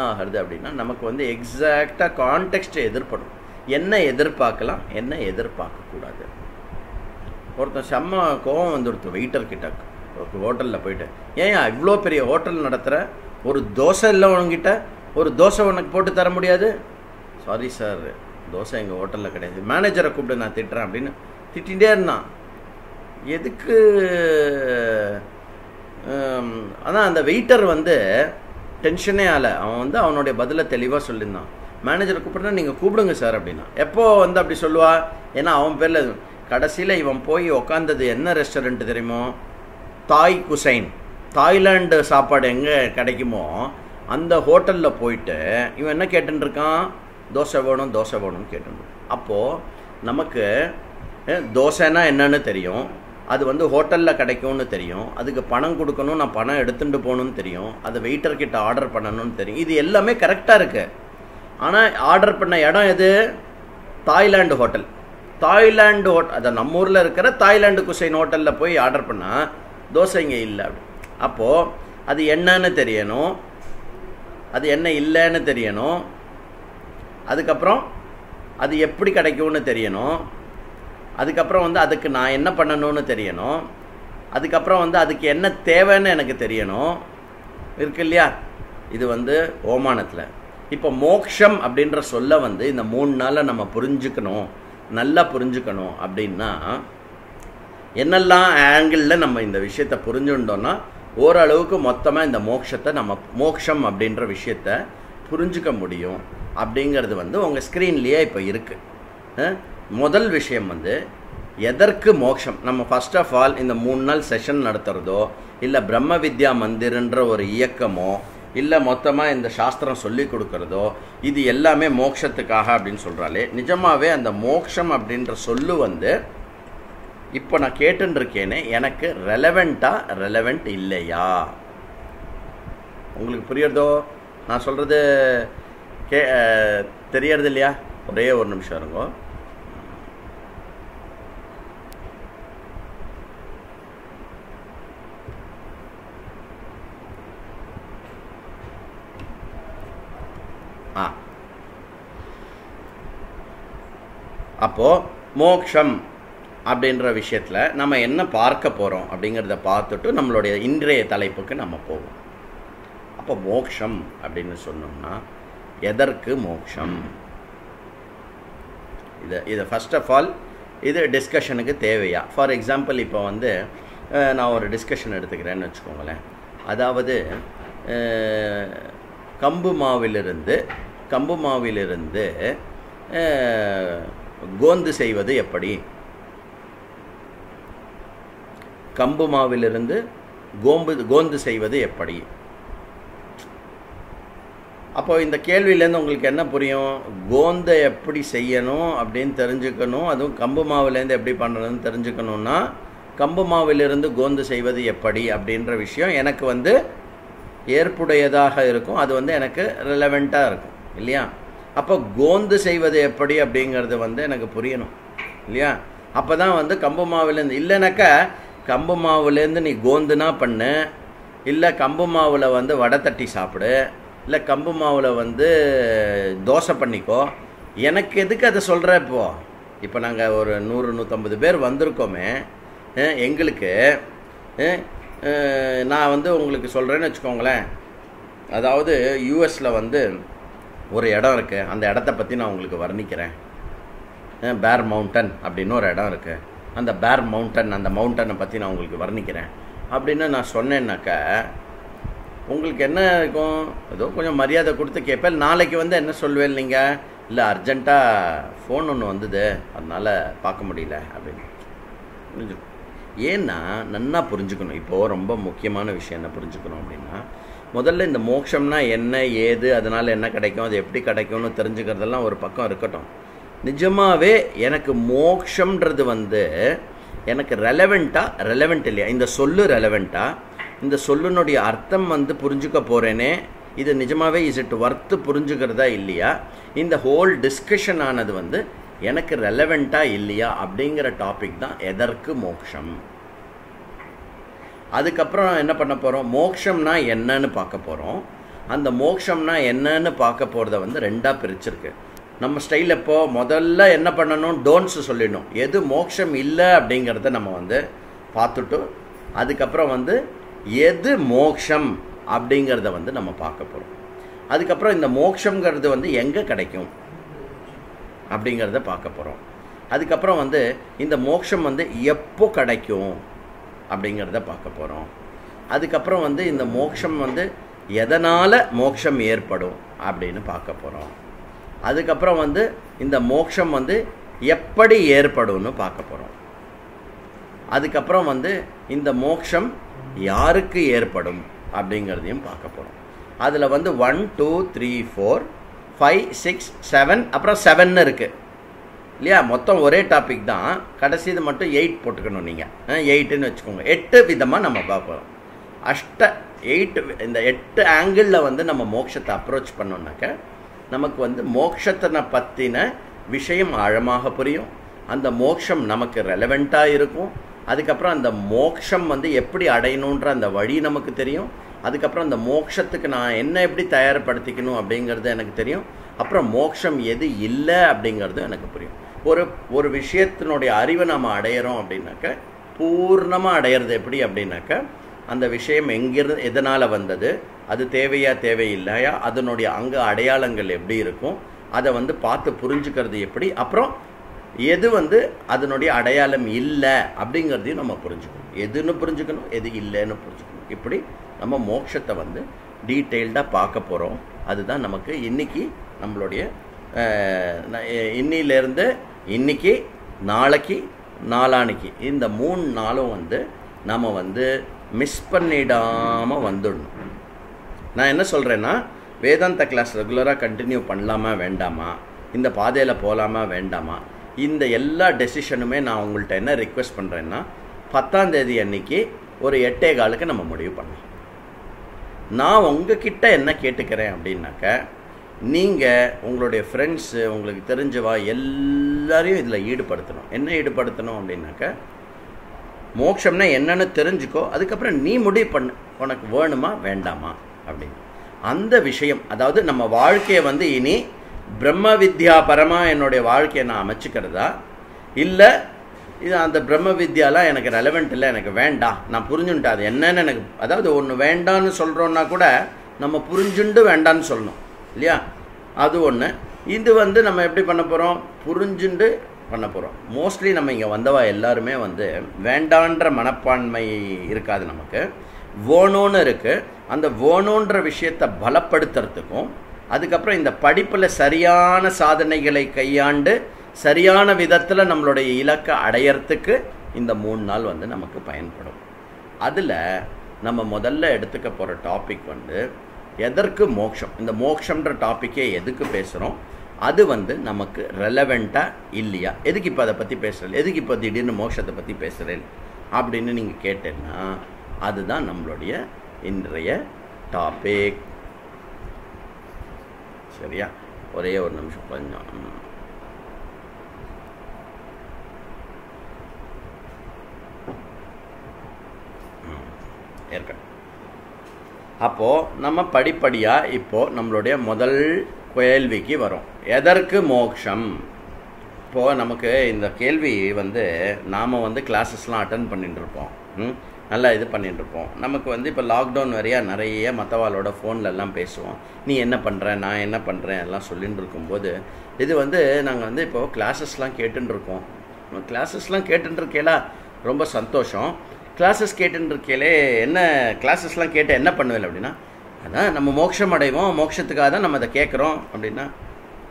ஆகுது அப்படின்னா நமக்கு வந்து எக்ஸாக்டாக கான்டெக்ஸ்ட் எதிர்படும். என்ன எதிர்பார்க்கலாம், என்ன எதிர்பார்க்கக்கூடாது. ஒருத்தன் செம்ம கோவம் வந்துடுத்து வெயிட்டர்கிட்ட ஒரு ஹோட்டலில் போயிட்டு, ஏன் இவ்வளோ பெரிய ஹோட்டல் நடத்துகிற, ஒரு தோசை இல்லை உனக்கிட்ட, ஒரு தோசை உனக்கு போட்டு தர முடியாது? சாரி சார், தோசை எங்கள் ஹோட்டலில் கிடையாது, மேனேஜரை கூப்பிட்டு நான் திட்டுறேன் அப்படின்னு திட்டிகிட்டே இருந்தான். எதுக்கு? ஆனால் அந்த வெயிட்டர் வந்து டென்ஷனே ஆகலை, அவன் வந்து அவனுடைய பதிலை தெளிவாக சொல்லியிருந்தான். மேனேஜரை கூப்பிட்றா, நீங்கள் கூப்பிடுங்க சார் அப்படின்னா. எப்போ வந்து அப்படி சொல்லுவா? ஏன்னா அவன் பேரில் கடைசியில் இவன் போய் உக்காந்தது என்ன ரெஸ்டாரண்ட்டு தெரியுமோ? தாய் குசைன், தாய்லாண்டு சாப்பாடு எங்கே கிடைக்குமோ அந்த ஹோட்டலில் போயிட்டு இவன் என்ன கேட்டுருக்கான், தோசை வேணும்னு கேட்டுருக்கான். அப்போது நமக்கு தோசைன்னா என்னன்னு தெரியும், அது வந்து ஹோட்டலில் கிடைக்கும்னு தெரியும், அதுக்கு பணம் கொடுக்கணும், நான் பணம் எடுத்துகிட்டு போகணுன்னு தெரியும், அதை வெயிட்டர்கிட்ட ஆர்டர் பண்ணணும்னு தெரியும். இது எல்லாமே கரெக்டாக இருக்குது. ஆனால் ஆர்டர் பண்ண இடம் எது? Thailand hotel. தாய்லாந்து அதை நம்ம ஊரில் இருக்கிற தாய்லாந்து குசைன் ஹோட்டலில் போய் ஆர்டர் பண்ணால் தோசை இங்கே இல்லை. அப்போது அது என்னன்னு தெரியணும், அது என்ன இல்லைன்னு தெரியணும், அதுக்கப்புறம் அது எப்படி கிடைக்கும்னு தெரியணும், அதுக்கப்புறம் வந்து அதுக்கு நான் என்ன பண்ணணும்னு தெரியணும், அதுக்கப்புறம் வந்து அதுக்கு என்ன தேவைன்னு எனக்கு தெரியணும், இருக்கு இல்லையா? இது வந்து ஓமானத்தில். இப்போ மோக்ஷம் அப்படின்ற சொல்ல வந்து இந்த 3 நாளில் நம்ம புரிஞ்சுக்கணும், நல்லா புரிஞ்சுக்கணும். அப்படின்னா என்னெல்லாம் ஆங்கிளில் நம்ம இந்த விஷயத்தை புரிஞ்சுட்டோம்னா ஓரளவுக்கு மொத்தமாக இந்த மோட்சத்தை நம்ம மோக்ஷம் அப்படின்ற விஷயத்தை புரிஞ்சுக்க முடியும். அப்படிங்கிறது வந்து உங்கள் ஸ்க்ரீன்லேயே இப்போ இருக்குது. முதல் விஷயம் வந்து எதற்கு மோட்சம். நம்ம ஃபர்ஸ்ட் ஆஃப் ஆல் இந்த 3 நாள் செஷன் நடத்துகிறதோ இல்லை பிரம்ம வித்யா மந்திர்ன்ற ஒரு இயக்கமோ இல்லை மொத்தமாக இந்த சாஸ்திரம் சொல்லி கொடுக்குறதோ இது எல்லாமே மோட்சத்துக்காக அப்படின்னு சொல்கிறாலே, நிஜமாகவே அந்த மோட்சம் அப்படின்ற சொல்லு வந்து இப்போ நான் கேட்டுருக்கேனே எனக்கு ரெலவெண்ட் இல்லையா? உங்களுக்கு புரியுறதோ நான் சொல்கிறது? தெரியறது இல்லையா? ஒரே ஒரு நிமிஷம் இருங்கோ. அப்போது மோக்ஷம் அப்படின்ற விஷயத்தில் நம்ம என்ன பார்க்க போகிறோம் அப்படிங்கிறத பார்த்துட்டு நம்மளுடைய இன்றைய தலைப்புக்கு நம்ம போவோம். அப்போ மோக்ஷம் அப்படின்னு சொன்னோம்னா எதற்கு மோக்ஷம்? இதை ஃபர்ஸ்ட் ஆஃப் ஆல் இது டிஸ்கஷனுக்கு தேவையா? ஃபார் எக்ஸாம்பிள் இப்போ வந்து நான் ஒரு டிஸ்கஷன் எடுத்துக்கிறேன்னு வச்சுக்கோங்களேன். அதாவது கம்பு மாவிலிருந்து கோந்து செய்வது எப்படி? கம்பு மாவிலிருந்து கோந்து செய்வது எப்படி? அப்போ இந்த கேள்வியிலேருந்து உங்களுக்கு என்ன புரியும்? கோந்தை எப்படி செய்யணும் அப்படின்னு தெரிஞ்சுக்கணும், அதுவும் கம்பு மாவுலேருந்து எப்படி பண்ணுறதுன்னு தெரிஞ்சுக்கணுன்னா கம்பு மாவிலிருந்து கோந்து செய்வது எப்படி அப்படின்ற விஷயம் எனக்கு வந்து ஏற்புடையதாக இருக்கும், அது வந்து எனக்கு ரிலவெண்ட்டாக இருக்கும் இல்லையா? அப்போ கோந்து செய்வது எப்படி அப்படிங்கிறது வந்து எனக்கு புரியணும் இல்லையா? அப்போ தான் வந்து கம்பு மாவுலேருந்து, இல்லைனாக்கா கம்பு மாவுலேருந்து நீ கோந்துனா பண்ணு, இல்லை கம்பு மாவில் வந்து வடை தட்டி சாப்பிடு, இல்லை கம்பு மாவில் வந்து தோசை பண்ணிக்கோ. எனக்கு எதுக்கு அதை சொல்கிற? இப்போ நாங்கள் ஒரு 100-150 பேர் வந்திருக்கோமே, எங்களுக்கு நான் வந்து உங்களுக்கு சொல்கிறேன்னு வச்சுக்கோங்களேன். அதாவது யூஎஸில் வந்து ஒரு இடம் இருக்குது, அந்த இடத்த பற்றி நான் உங்களுக்கு வர்ணிக்கிறேன். பேர் மவுண்டன் அப்படின்னு ஒரு இடம் இருக்குது, அந்த பேர் மவுண்டன், அந்த மவுண்டனை பற்றி நான் உங்களுக்கு வர்ணிக்கிறேன் அப்படின்னு நான் சொன்னேன்னாக்கா உங்களுக்கு என்ன இருக்கும்? ஏதோ கொஞ்சம் மரியாதை கொடுத்து கேட்பேன். நாளைக்கு வந்து என்ன சொல்வேன் நீங்கள்? இல்லை அர்ஜென்ட்டாக ஃபோன் ஒன்று வந்தது, அதனால் பார்க்க முடியல அப்படின்னு புரிஞ்சுக்கணும். ஏன்னா நன்னா புரிஞ்சுக்கணும். இப்போது ரொம்ப முக்கியமான விஷயம் என்ன புரிஞ்சுக்கணும் அப்படின்னா, முதல்ல இந்த மோட்சம்னா என்ன, ஏது, அதனால் என்ன கிடைக்கும், அது எப்படி கிடைக்கும்னு தெரிஞ்சுக்கிறதெல்லாம் ஒரு பக்கம் இருக்கட்டும். நிஜமாகவே எனக்கு மோட்சம்ன்றது வந்து எனக்கு ரெலவெண்ட் இல்லையா? இந்த சொல்லு ரெலவெண்ட்டா? இந்த சொல்லுனுடைய அர்த்தம் வந்து புரிஞ்சுக்க போகிறேனே, இது நிஜமாகவே இஸ் இட் ஒர்த்து புரிஞ்சுக்கிறதா இல்லையா? இந்த ஹோல் டிஸ்கஷன் ஆனது வந்து எனக்கு ரெலவெண்ட்டாக இல்லையா அப்படிங்கிற டாபிக் தான் எதற்கு மோட்சம். அதுக்கப்புறம் என்ன பண்ண போகிறோம்? மோட்சம்னா என்னன்னு பார்க்க போகிறோம். அந்த மோட்சம்னா என்னன்னு பார்க்க போகிறத வந்து 2ஆக பிரிச்சிருக்கு நம்ம ஸ்டைல். இப்போது முதல்ல என்ன பண்ணணும்? டோன்ட்ஸ் சொல்லிடணும். எது மோட்சம் இல்லை அப்படிங்கிறத நம்ம வந்து பார்த்துட்டு அதுக்கப்புறம் வந்து எது மோட்சம் அப்படிங்கிறத வந்து நம்ம பார்க்க போகிறோம். அதுக்கப்புறம் இந்த மோட்சங்கிறது வந்து எங்கே கிடைக்கும் அப்படிங்கிறத பார்க்க போகிறோம். அதுக்கப்புறம் வந்து இந்த மோட்சம் வந்து எப்போ கிடைக்கும் அப்படிங்கிறத பார்க்க போகிறோம். அதுக்கப்புறம் வந்து இந்த மோட்சம் வந்து எதனால் மோட்சம் ஏற்படும் அப்படின்னு பார்க்க போகிறோம். அதுக்கப்புறம் வந்து இந்த மோட்சம் வந்து எப்படி ஏற்படும்னு பார்க்க போகிறோம். அதுக்கப்புறம் வந்து இந்த மோட்சம் யாருக்கு ஏற்படும் அப்படிங்கிறதையும் பார்க்க போகிறோம். அதில் வந்து 1 2 3 4 5 6 7 அப்புறம் 7ன்னு இருக்குது இல்லையா? மொத்தம் ஒரே டாபிக் தான், கடைசி இது மட்டும் 8 போட்டுக்கணும் நீங்கள். 8ன்னு வச்சுக்கோங்க. 8 விதமாக நம்ம பார்ப்போம். 8 இந்த 8 ஆங்கிளில் வந்து நம்ம மோட்சத்தை அப்ரோச் பண்ணோம்னாக்க நமக்கு வந்து மோட்சத்தினை பற்றின விஷயம் ஆழமாக புரியும். அந்த மோட்சம் நமக்கு ரெலவெண்ட்டாக இருக்கும். அதுக்கப்புறம் அந்த மோட்சம் வந்து எப்படி அடையணுன்ற அந்த வழி நமக்கு தெரியும். அதுக்கப்புறம் அந்த மோட்சத்துக்கு நான் என்ன எப்படி தயார்படுத்திக்கணும் அப்படிங்கிறது எனக்கு தெரியும். அப்புறம் மோட்சம் எது இல்லை அப்படிங்கிறதும் எனக்கு புரியும். ஒரு விஷயத்தினுடைய அறிவை நம்ம அடையிறோம் அப்படின்னாக்க பூர்ணமாக அடையிறது எப்படி அப்படின்னாக்க அந்த விஷயம் எங்கிருந்து எதனால் வந்தது, அது தேவையா தேவையில்லையா, அதனுடைய அங்கே அடையாளங்கள் எப்படி இருக்கும், அதை வந்து பார்த்து புரிஞ்சுக்கிறது எப்படி, அப்புறம் எது வந்து அதனுடைய அடையாளம் இல்லை அப்படிங்கிறதையும் நம்ம புரிஞ்சுக்கணும். எதுன்னு புரிஞ்சுக்கணும், எது இல்லைன்னு புரிஞ்சுக்கணும். இப்படி நம்ம மோட்சத்தை வந்து டீட்டெயில்டாக பார்க்க போகிறோம். அதுதான் நமக்கு இன்றைக்கி நம்மளுடைய இன்னிலேருந்து இன்றைக்கி, நாளைக்கு, நாளான்னைக்கு இந்த 3 நாளும் வந்து நம்ம வந்து மிஸ் பண்ணிடாமல் வந்துடணும். நான் என்ன சொல்கிறேன்னா, வேதாந்த கிளாஸ் ரெகுலராக கண்டினியூ பண்ணலாமா வேண்டாமா, இந்த பாதையில் போகலாமா வேண்டாமா, இந்த எல்லா டெசிஷனுமே நான் உங்கள்கிட்ட என்ன ரிக்வெஸ்ட் பண்ணுறேன்னா 10ஆம் தேதி அன்னைக்கு ஒரு 8:15 நம்ம முடிவு பண்ணலாம். நான் உங்ககிட்ட என்ன கேட்டுக்கிறேன் அப்படின்னாக்க, நீங்கள் உங்களுடைய ஃப்ரெண்ட்ஸு, உங்களுக்கு தெரிஞ்சவா எல்லாரையும் இதில் ஈடுபடுத்தணும். என்ன ஈடுபடுத்தணும் அப்படின்னாக்க, மோட்சம்னா என்னன்னு தெரிஞ்சுக்கோ, அதுக்கப்புறம் நீ முடிவு பண்ணு உனக்கு வேணுமா வேண்டாமா அப்படின்னு. அந்த விஷயம், அதாவது நம்ம வாழ்க்கையை வந்து இனி பிரம்ம வித்யா பரமாக என்னுடைய வாழ்க்கையை நான் அமைச்சுக்கிறதா, இல்லை இது அந்த பிரம்ம வித்யாலாம் எனக்கு ரெலவெண்ட் இல்லை, எனக்கு வேண்டாம், நான் புரிஞ்சுட்டேன் அது என்னன்னு எனக்கு, அதாவது ஒன்று வேண்டான்னு சொல்கிறோன்னா கூட நம்ம புரிஞ்சுண்டு வேண்டான்னு சொல்லணும் இல்லையா? அது ஒன்று. இது வந்து நம்ம எப்படி பண்ண போகிறோம், புரிஞ்சுண்டு பண்ண போகிறோம். மோஸ்ட்லி நம்ம இங்கே வந்தவா எல்லாருமே வந்து வேண்டான்ற மனப்பான்மை இருக்காது, நமக்கு வேணும்னு இருக்குது. அந்த வேணுன்ற விஷயத்தை பலப்படுத்துறதுக்கும், அதுக்கப்புறம் இந்த படிப்பில் சரியான சாதனைகளை கையாண்டு சரியான விதத்தில் நம்மளுடைய இலக்கை அடையறதுக்கு இந்த 3 நாள் வந்து நமக்கு பயன்படும். அதில் நம்ம முதல்ல எடுத்துக்க போகிற டாபிக் வந்து எதற்கு மோட்சம். இந்த மோட்சம்ன்ற டாப்பிக்கே எதுக்கு பேசுகிறோம், அது வந்து நமக்கு ரெலவெண்ட்டாக இல்லையா, எதுக்கு இப்போ அதை பற்றி பேசுகிறேன், எதுக்கு இப்போ திடீர்னு மோட்சத்தை பற்றி பேசுகிறேன் அப்படின்னு நீங்கள் கேட்டேன்னா அதுதான் நம்மளுடைய இன்றைய டாபிக். சரியா? ஒரே ஒரு நிமிஷம் கொஞ்சம் இருக்கட்டும். அப்போது நம்ம படிப்படியாக இப்போது நம்மளுடைய முதல் கேள்விக்கு வரும், எதற்கு மோட்சம். இப்போது நமக்கு இந்த கேள்வி வந்து நாம் வந்து கிளாஸஸ்லாம் அட்டன் பண்ணிட்டுருப்போம், நல்லா இது பண்ணிட்டுருப்போம். நமக்கு வந்து இப்போ லாக்டவுன் வரையா நிறைய மற்றவாளோட ஃபோன்லலாம் பேசுவோம், நீ என்ன பண்ணுற நான் என்ன பண்ணுறேன் எல்லாம் சொல்லிட்டு இருக்கும்போது இது வந்து நாங்கள் வந்து இப்போது கிளாஸஸ்லாம் கேட்டுருக்கோம். கிளாஸஸ்லாம் கேட்டுருக்கேலா ரொம்ப சந்தோஷம். கிளாஸஸ் கேட்டுருக்கேலே என்ன கிளாஸஸ்லாம் கேட்டு என்ன பண்ணுவேன் அப்படின்னா, அதான் நம்ம மோட்சம் அடைவோம், மோட்சத்துக்காக தான் நம்ம அதை கேட்குறோம் அப்படின்னா,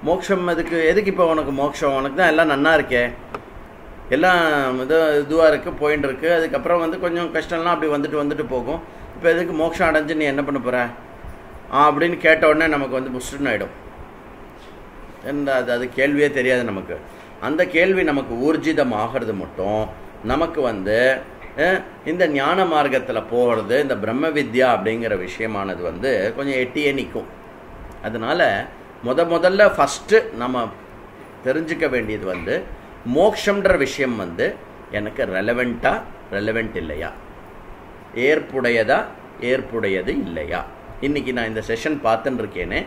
மோட்சம் எதுக்கு இப்போ உனக்கு மோட்சம், உனக்கு தான் எல்லாம் நன்னா இருக்கே, எல்லாம் இதுவாக இருக்குது போயின்னு இருக்குது, அதுக்கப்புறம் வந்து கொஞ்சம் கஷ்டம்லாம் அப்படி வந்துட்டு போகும், இப்போ எதுக்கு மோட்சம் அடைஞ்சு நீ என்ன பண்ண போகிற அப்படின்னு கேட்ட உடனே நமக்கு வந்து புஷ்டுன்னு ஆகிடும். அது கேள்வியே தெரியாது நமக்கு. அந்த கேள்வி நமக்கு ஊர்ஜிதம் ஆகிறது மட்டும் நமக்கு வந்து இந்த ஞான மார்க்கத்தில் போகிறது, இந்த பிரம்ம வித்யா அப்படிங்கிற விஷயமானது வந்து கொஞ்சம் எட்டியே நிற்கும். அதனால் முதல்ல ஃபஸ்ட்டு நம்ம தெரிஞ்சுக்க வேண்டியது வந்து மோட்சம்ன்ற விஷயம் வந்து எனக்கு ரெலவெண்ட் இல்லையா, ஏற்புடையது இல்லையா. இன்றைக்கி நான் இந்த செஷன் பார்த்துன்னு இருக்கேனே,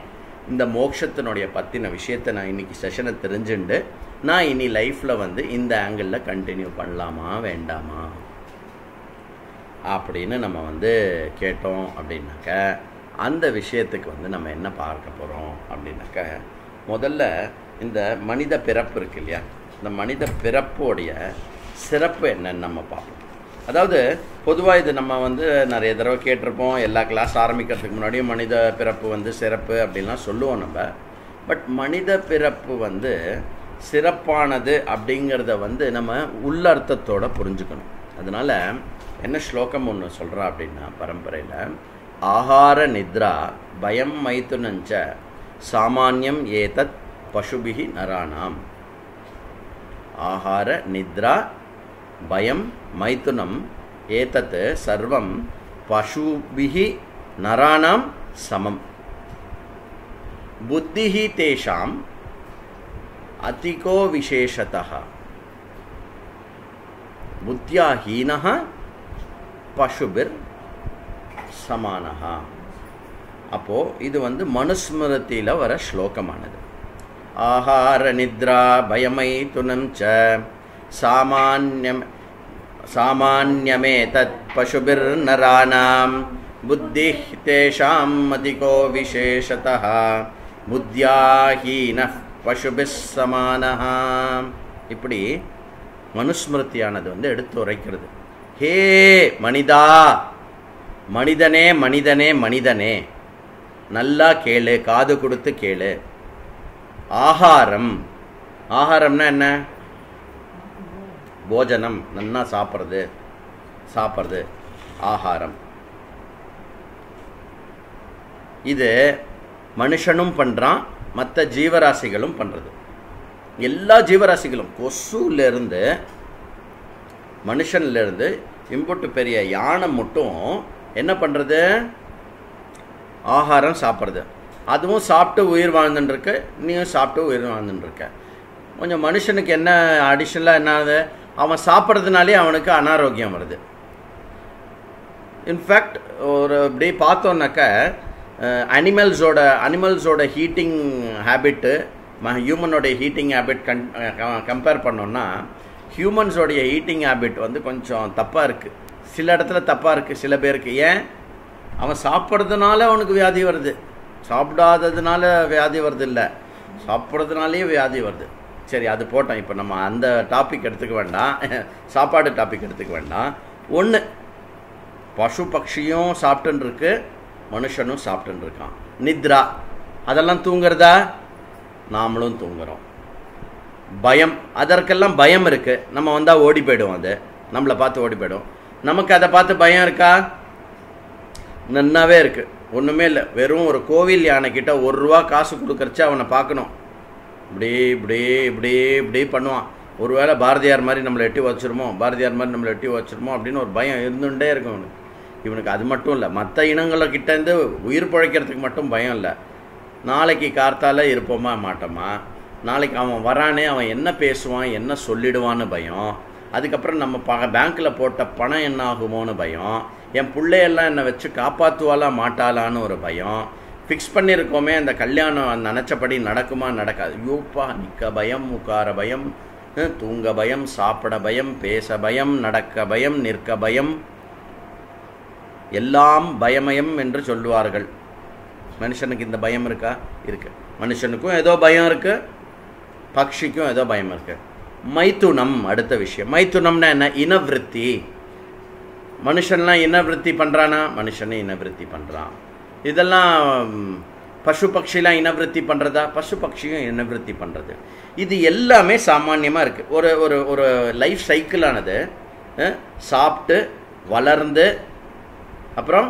இந்த மோட்சத்தினுடைய பற்றின விஷயத்தை நான் இன்றைக்கி செஷனை தெரிஞ்சுண்டு நான் இனி லைஃப்பில் வந்து இந்த ஆங்கிளில் கண்டினியூ பண்ணலாமா வேண்டாமா அப்படின்னு நம்ம வந்து கேட்டோம் அப்படின்னாக்க, அந்த விஷயத்துக்கு வந்து நம்ம என்ன பார்க்க போகிறோம் அப்படின்னாக்க, முதல்ல இந்த மனித பிறப்பு இருக்கு இல்லையா, இந்த மனித பிறப்போடைய சிறப்பு என்னன்னு நம்ம பார்ப்போம். அதாவது பொதுவாக இது நம்ம வந்து நிறைய தடவை கேட்டிருப்போம், எல்லா கிளாஸ் ஆரம்பிக்கிறதுக்கு முன்னாடியும் மனித பிறப்பு வந்து சிறப்பு அப்படின்லாம் சொல்லுவோம் நம்ம. பட் மனித பிறப்பு வந்து சிறப்பானது அப்படிங்கிறத வந்து நம்ம உள்ளர்த்தத்தோடு புரிஞ்சுக்கணும். அதனால் என்ன ஸ்லோகம் ஒன்று சொல்கிறா அப்படின்னா, பரம்பரையில் ஆஹார நித்ரா பயம் மைதுனஞ்ச சாமான்யம் ஏதத் பசுபிஹி நராணாம். ஆஹார நித்ரா பயம் மைதுனம் ஏதத் சர்வம் பசுபிஹி நராணாம் சமம். புத்திஹி தேஷாம் அதிகோ விசேஷதः. புத்தியா ஹீனः பசுபிர் சமானः. அப்போ இது மனுஸ்மிருதியில வர ஸ்லோகமானது. ஆஹார நித்ரா பயமைதுனம் ச சாமான்யமே தத் பசுபிர் நராணாம் புத்திஹ் தேஷாம் அதிகோ விசேஷதः புத்யா ஹீனः பசுபிஸ் சமானः. இப்படி மனுஸ்மிருதியானது எடுத்து உரைக்கிறது. ஹே மனிதா, மனிதனே மனிதனே மனிதனே, நல்லா கேளு, காது கொடுத்து கேளு. ஆகாரம், ஆகாரம்னா என்ன? போஜனம், நன்னா சாப்பிட்றது ஆகாரம். இது மனுஷனும் பண்ணுறான், மற்ற ஜீவராசிகளும் பண்ணுறது. எல்லா ஜீவராசிகளும், கொசுலேருந்து மனுஷன்லேருந்து இம்புட்டு பெரிய யானை மட்டும் என்ன பண்ணுறது? ஆகாரம் சாப்பிட்றது. அதுவும் சாப்பிட்டு உயிர் வாழ்ந்துட்டுருக்கு, நீயும் சாப்பிட்டு உயிர் வாழ்ந்துட்டுருக்க. கொஞ்சம் மனுஷனுக்கு என்ன அடிஷ்னலாக என்ன ஆகுது? அவன் சாப்பிட்றதுனாலே அவனுக்கு அனாரோக்கியம் வருது. இன்ஃபேக்ட் ஒரு இப்படி பார்த்தோன்னாக்க அனிமல்ஸோட ஹீட்டிங் ஹேபிட்டு ஹியூமனோடைய ஹீட்டிங் ஹேபிட் கம்பேர் பண்ணோன்னா ஹியூமன்ஸோடைய ஹீட்டிங் ஹேபிட் கொஞ்சம் தப்பாக இருக்குது. சில இடத்துல தப்பாக இருக்குது சில பேருக்கு. ஏன்? அவன் சாப்பிட்றதுனால அவனுக்கு வியாதி வருது, சாப்பிடாததுனால வியாதி வருது இல்லை, சாப்பிட்றதுனாலே வியாதி வருது. சரி, அது போட்டோம். இப்போ நம்ம அந்த டாபிக் எடுத்துக்க வேண்டாம், சாப்பாடு டாபிக் எடுத்துக்க வேண்டாம். ஒன்று, பசு பட்சியும் சாப்பிட்டுன்னு இருக்கு, மனுஷனும் சாப்பிட்டுன்னு இருக்கான். நித்ரா, அதெல்லாம் தூங்குறதா? நாமளும் தூங்குறோம். பயம், அதற்கெல்லாம் பயம் இருக்குது. நம்ம வந்தால் ஓடி போய்டும், அது நம்மளை பார்த்து ஓடி போய்டும். நமக்கு அதை பார்த்து பயம் இருக்கா? நன்னாவே இருக்குது. ஒன்றுமே இல்லை. வெறும் ஒரு கோவில் யானைக்கிட்ட ₹1 காசு கொடுக்கறச்சு அவனை பார்க்கணும். இப்படி இப்படி இப்படி இப்படி பண்ணுவான். ஒருவேளை பாரதியார் மாதிரி நம்மளை எட்டி வச்சிருமோ, அப்படின்னு ஒரு பயம் இருந்துகிட்டே இருக்கும் இவனுக்கு. அது மட்டும் இல்லை, மற்ற இனங்கள்கிட்டேருந்து உயிர் பிழைக்கிறதுக்கு மட்டும் பயம் இல்லை. நாளைக்கு கார்த்தால இருப்போமா மாட்டோமா, நாளைக்கு அவன் வரானே, அவன் என்ன பேசுவான், என்ன சொல்லிடுவான்னு பயம். அதுக்கப்புறம் நம்ம பேங்க்கில் போட்ட பணம் என்ன ஆகுமோன்னு பயம். என் பிள்ளையெல்லாம் என்னை வச்சு காப்பாற்றுவாளா மாட்டாளான்னு ஒரு பயம். ஃபிக்ஸ் பண்ணியிருக்கோமே, அந்த கல்யாணம் நினச்சபடி நடக்குமா நடக்காது. யூப்பா, நிற்க பயம், உட்கார பயம், தூங்க பயம், சாப்பிட பயம், பேச பயம், நடக்க பயம், நிற்க பயம், எல்லாம் பயமயம் என்று சொல்லுவார்கள். மனுஷனுக்கு இந்த பயம் இருக்கா? இருக்கு. மனுஷனுக்கும் ஏதோ பயம் இருக்கு, பக்ஷிக்கும் ஏதோ பயம் இருக்கு. மைதுனம் அடுத்த விஷயம். மைதுனம்னா என்ன? இனவிருத்தி. மனுஷன்லாம் இனவிருத்தி பண்ணுறானா? மனுஷனே இனவிருத்தி பண்ணுறான். இதெல்லாம் பசு பட்சிலாம் இனவிருத்தி பண்ணுறதா? பசு பட்சியும் இனவிருத்தி பண்ணுறது. இது எல்லாமே சாமான்யமாக இருக்குது. ஒரு ஒரு ஒரு லைஃப் சைக்கிளானது சாப்பிட்டு வளர்ந்து அப்புறம்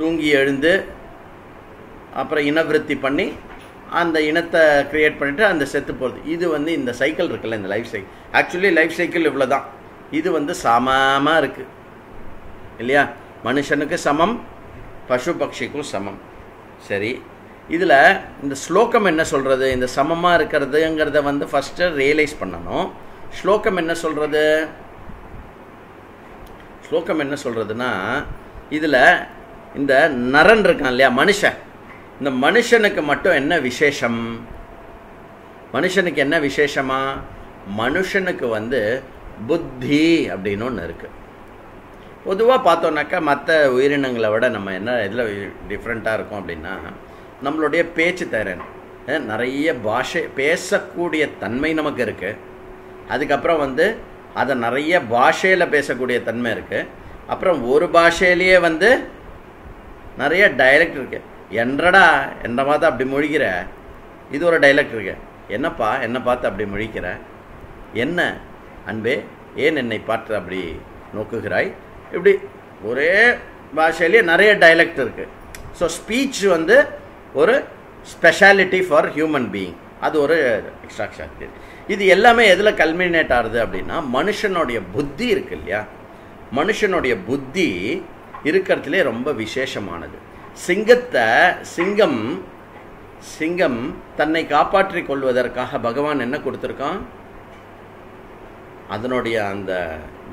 தூங்கி எழுந்து அப்புறம் இனவிருத்தி பண்ணி அந்த இனத்தை க்ரியேட் பண்ணிவிட்டு அந்த செத்து போகிறது. இது இந்த சைக்கிள் இருக்குல்ல, இந்த life cycle. Actually life cycle இவ்வளோ தான். இது சமமாக இருக்குது இல்லையா? மனுஷனுக்கு சமம், பசு பட்சிக்கும் சமம். சரி, இதில் இந்த ஸ்லோகம் என்ன சொல்கிறது? இந்த சமமாக இருக்கிறதுங்கிறத ஃபஸ்ட்டு ரியலைஸ் பண்ணணும். ஸ்லோகம் என்ன சொல்கிறது? ஸ்லோகம் என்ன சொல்கிறதுனா, இதில் இந்த நரன் இருக்கான் இல்லையா, மனுஷன், இந்த மனுஷனுக்கு மட்டும் என்ன விசேஷம்? மனுஷனுக்கு என்ன விசேஷமா? மனுஷனுக்கு புத்தி அப்படின்னு ஒன்று இருக்குது. பொதுவாக பார்த்தோன்னாக்கா மற்ற உயிரினங்களை விட நம்ம என்ன இதில் டிஃப்ரெண்ட்டாக இருக்கும் அப்படின்னா, நம்மளுடைய பேச்சு திறன், நிறைய பாஷை பேசக்கூடிய தன்மை நமக்கு இருக்குது. அதுக்கப்புறம் அதை நிறைய பாஷையில் பேசக்கூடிய தன்மை இருக்குது. அப்புறம் ஒரு பாஷையிலேயே நிறைய டைலக்ட் இருக்குது. என்றடா என்னை பார்த்து அப்படி முழிக்கிற, இது ஒரு டைலக்ட் இருக்கு. என்னப்பா என்னை பார்த்து அப்படி முழிக்கிற, என்ன அன்பே ஏன் என்னை பார்த்து அப்படி நோக்குகிறாய், இப்படி ஒரே பாஷையிலேயே நிறைய டைலக்ட் இருக்குது. ஸோ ஸ்பீச் வந்து ஒரு ஸ்பெஷாலிட்டி ஃபார் ஹியூமன் பீயிங், அது ஒரு எக்ஸ்ட்ரா சக்தி. இது எல்லாமே எதில் கல்மினேட் ஆகுது அப்படின்னா மனுஷனுடைய புத்தி இருக்கு இல்லையா, மனுஷனுடைய புத்தி இருக்கிறதுலே ரொம்ப விசேஷமானது. சிங்கம் தன்னை காப்பாற்றிக் கொள்வதற்காக பகவான் என்ன கொடுத்துருக்கான், அதனுடைய அந்த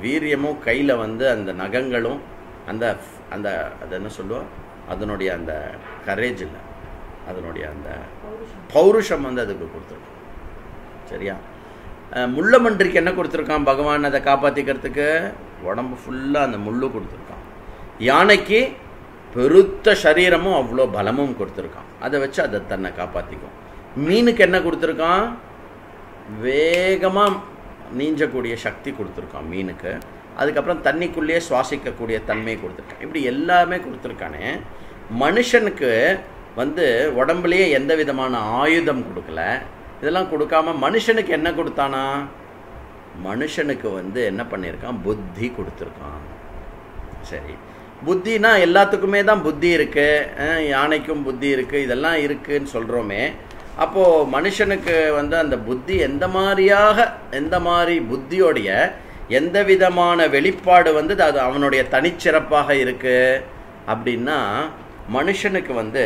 வீரியமும் கையில் வந்து அந்த நகங்களும் அந்த அந்த அது என்ன சொல்லுவோம், அதனுடைய அந்த கரேஜ் இல்லை, அதனுடைய அந்த பௌருஷம் வந்து அதுக்கு கொடுத்துருக்கான். சரியா? முள்ளமன்றிக்கு என்ன கொடுத்துருக்கான் பகவான் அதை காப்பாற்றிக்கிறதுக்கு, உடம்பு ஃபுல்லாக அந்த முள்ளு கொடுத்துருக்கான். யானைக்கு பெருத்த சரீரமும் அவ்வளோ பலமும் கொடுத்துருக்கான், அதை வச்சு அதை தன்னை காப்பாற்றிக்கும். மீனுக்கு என்ன கொடுத்துருக்கான், வேகமாக நீஞ்சக்கூடிய சக்தி கொடுத்துருக்கான் மீனுக்கு. அதுக்கப்புறம் தண்ணிக்குள்ளேயே சுவாசிக்கக்கூடிய தன்மையை கொடுத்துருக்கான். இப்படி எல்லாமே கொடுத்துருக்கானே. மனுஷனுக்கு வந்து உடம்புலேயே எந்த விதமான ஆயுதம் கொடுக்கல, இதெல்லாம் கொடுக்காம மனுஷனுக்கு என்ன கொடுத்தானா, மனுஷனுக்கு வந்து என்ன பண்ணியிருக்கான், புத்தி கொடுத்துருக்கான். சரி, புத்தினா எல்லாத்துக்குமே தான் புத்தி இருக்குது, யானைக்கும் புத்தி இருக்குது, இதெல்லாம் இருக்குதுன்னு சொல்கிறோமே. அப்போது மனுஷனுக்கு வந்து அந்த புத்தி எந்த மாதிரி புத்தியோடைய எந்த விதமான வெளிப்பாடு வந்து அது அவனுடைய தனிச்சிறப்பாக இருக்குது அப்படின்னா, மனுஷனுக்கு வந்து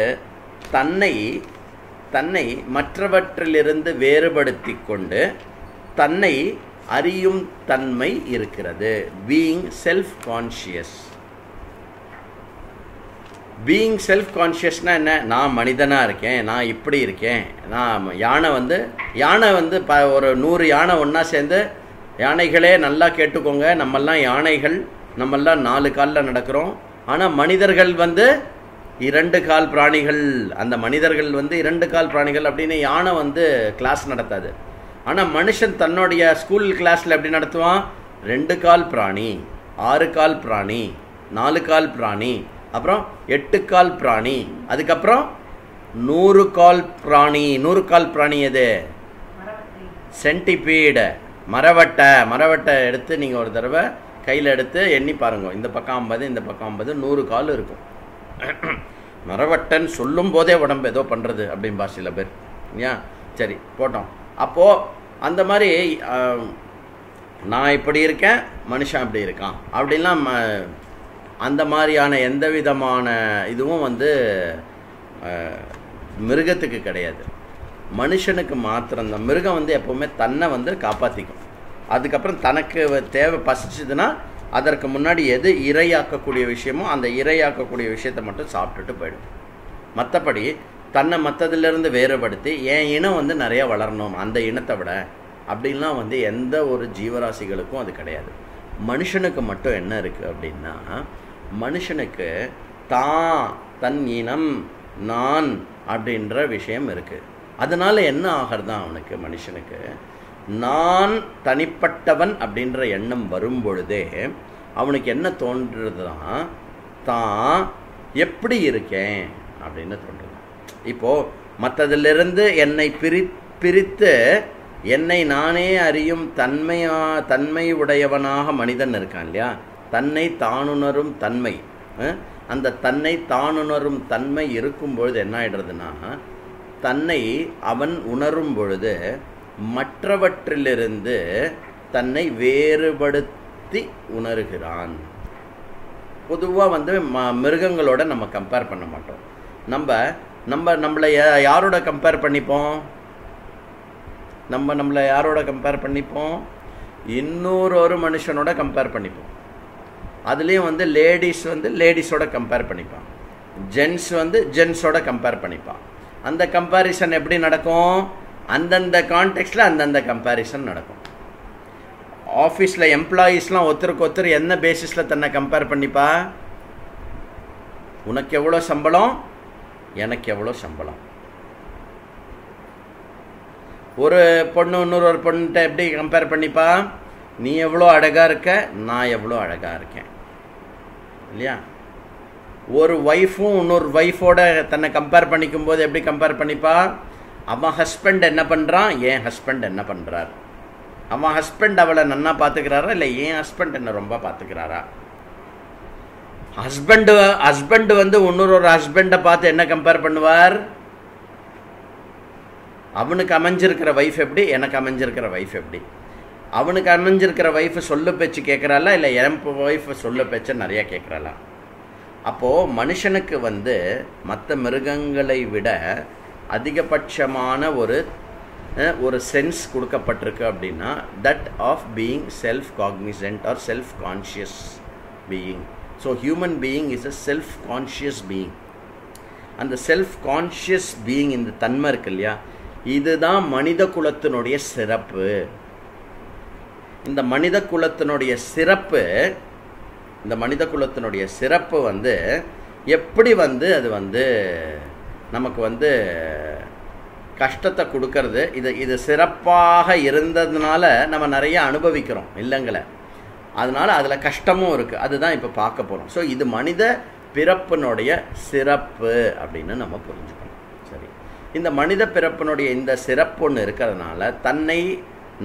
தன்னை மற்றவற்றிலிருந்து வேறுபடுத்தி கொண்டு தன்னை அறியும் தன்மை இருக்கிறது. Being self conscious. Being self கான்ஷியஸ்னால் என்ன, நான் மனிதனாக இருக்கேன், நான் இப்படி இருக்கேன். நான் யானை வந்து ஒரு 100 யானை ஒன்றா சேர்ந்து, யானைகளே நல்லா கேட்டுக்கோங்க, நம்மெல்லாம் யானைகள், நம்மெல்லாம் 4 காலில் நடக்கிறோம். ஆனால் மனிதர்கள் வந்து 2 கால் பிராணிகள். அந்த மனிதர்கள் வந்து 2 கால் பிராணிகள் அப்படின்னு யானை வந்து கிளாஸ் நடத்தாது. ஆனால் மனுஷன் தன்னுடைய ஸ்கூல் கிளாஸில் எப்படி நடத்துவான், 2 கால் பிராணி, 6 கால் பிராணி, 4 கால் பிராணி, அப்புறம் 8 கால் பிராணி, அதுக்கப்புறம் 100 கால் பிராணி. 100 கால் பிராணி எது, சென்டிபீடு, மரவட்டை எடுத்து நீங்கள் ஒரு தடவை கையில் எடுத்து எண்ணி பாருங்க. இந்த பக்கம் 50, இந்த பக்கம் 50, 100 கால் இருக்கும். மரவட்டன் சொல்லும் போதே உடம்பு ஏதோ பண்ணுறது அப்படின்பா சில பேர். ஏன் சரி போட்டோம். அப்போது அந்த மாதிரி நான் இப்படி இருக்கேன், மனுஷன் இப்படி இருக்கான் அப்படின்லாம் அந்த மாதிரியான எந்த விதமான இதுவும் வந்து மிருகத்துக்கு கிடையாது. மனுஷனுக்கு மாத்திரம்தான். மிருகம் வந்து எப்போவுமே தன்னை வந்து காப்பாற்றிக்கும். அதுக்கப்புறம் தனக்கு தேவை பசிச்சதுன்னா அதற்கு முன்னாடி எது இரையாக்கக்கூடிய விஷயமோ அந்த இரையாக்கக்கூடிய விஷயத்தை மட்டும் சாப்பிட்டுட்டு போயிடும். மற்றபடி தன்னை மற்றதிலிருந்து வேறுபடுத்தி என் இனம் வந்து நிறைய வளரணும் அந்த இனத்தை விட அப்படின்லாம் வந்து எந்த ஒரு ஜீவராசிகளுக்கும் அது கிடையாது. மனுஷனுக்கு மட்டும் என்ன இருக்குது அப்படின்னா, மனுஷனுக்கு தன் இனம் நான் அப்படின்ற விஷயம் இருக்குது. அதனால் என்ன ஆகிறதா அவனுக்கு, மனுஷனுக்கு நான் தனிப்பட்டவன் அப்படின்ற எண்ணம் வரும் பொழுதே அவனுக்கு என்ன தோன்றுறதுதான், தான் எப்படி இருக்கேன் அப்படின்னு தோன்றுது. இப்போது மற்றதிலிருந்து என்னை பிரித்து என்னை நானே அறியும் தன்மை உடையவனாக மனிதன் இருக்கான் இல்லையா, தன்னை தானுணரும் தன்மை. அந்த தன்னை தானுணரும் தன்மை இருக்கும் பொழுது என்ன ஆகிடுறதுன்னா, தன்னை அவன் உணரும் பொழுது மற்றவற்றிலிருந்து தன்னை வேறுபடுத்தி உணர்கிறான். பொதுவாக வந்து மிருகங்களோட நம்ம கம்பேர் பண்ண மாட்டோம். நம்மளை யாரோட கம்பேர் பண்ணிப்போம், நம்மளை யாரோட கம்பேர் பண்ணிப்போம், இன்னொரு மனுஷனோட கம்பேர் பண்ணிப்போம். அதுலேயும் வந்து லேடிஸ் வந்து லேடிஸோட கம்பேர் பண்ணிப்பான், ஜென்ஸ் வந்து ஜென்ஸோட கம்பேர் பண்ணிப்பான். அந்த கம்பேரிசன் எப்படி நடக்கும், அந்தந்த கான்டெக்ஸ்டில் அந்தந்த கம்பேரிசன் நடக்கும். ஆஃபீஸில் எம்ப்ளாயீஸ்லாம் ஒருத்தருக்கு ஒருத்தர் என்ன பேசிஸில் தன்னை கம்பேர் பண்ணிப்பா, உனக்கு எவ்வளோ சம்பளம், எனக்கு எவ்வளோ சம்பளம். ஒரு பொண்ணு இன்னொரு பொண்ணுகிட்ட எப்படி கம்பேர் பண்ணிப்பா, நீ எவ்வளோ அழகாக இருக்க, நான் எவ்வளோ அழகாக இருக்கேன் இல்லையா. ஒரு ஒய்ஃபும் இன்னொரு ஒய்ஃபோட தன்னை கம்பேர் பண்ணிக்கும் போது எப்படி கம்பேர் பண்ணிப்பா, அவன் ஹஸ்பண்ட் என்ன பண்ணுறான், என் ஹஸ்பண்ட் என்ன பண்ணுறார், அவன் ஹஸ்பண்ட் அவளை நன்னா பார்த்துக்கிறாரா இல்லை என் ஹஸ்பண்ட் என்ன ரொம்ப பார்த்துக்கிறாரா. ஹஸ்பண்ட் வந்து இன்னொரு ஹஸ்பண்டை பார்த்து என்ன கம்பேர் பண்ணுவார்? அவனுக்கு அமைஞ்சிருக்கிற வைஃப் எப்படி, எனக்கு அமைஞ்சிருக்கிற வைஃப் எப்படி? அவனுக்கு அமைஞ்சிருக்கிற வைஃப் சொல்ல பேச்சு கேட்குறாளா, இல்லை என் வைஃப் சொல்ல பேச்சை நிறையா கேட்குறாளா? அப்போது மனுஷனுக்கு வந்து மற்ற மிருகங்களை விட அதிகபட்சமான ஒரு சென்ஸ் கொடுக்கப்பட்டிருக்கு அப்படின்னா that of being self cognisant or self conscious being. So human being is a self conscious being. அந்த செல்ஃப் கான்ஷியஸ் பீயிங், இந்த தன்மை இருக்கு இல்லையா, இதுதான் மனித குலத்தினுடைய சிறப்பு. இந்த மனித குலத்தினுடைய சிறப்பு வந்து எப்படி வந்து அது வந்து நமக்கு வந்து கஷ்டத்தை கொடுக்கறது. இது சிறப்பாக இருந்ததுனால நம்ம நிறைய அனுபவிக்கிறோம் இல்லைங்களே, அதனால அதில் கஷ்டமும் இருக்குது. அதுதான் இப்போ பார்க்க போகிறோம். ஸோ இது மனித பிறப்பினுடைய சிறப்பு அப்படின்னு நம்ம புரிஞ்சுக்கணும். சரி, இந்த மனித பிறப்பினுடைய இந்த சிறப்பு ஒன்று இருக்கிறதுனால தன்னை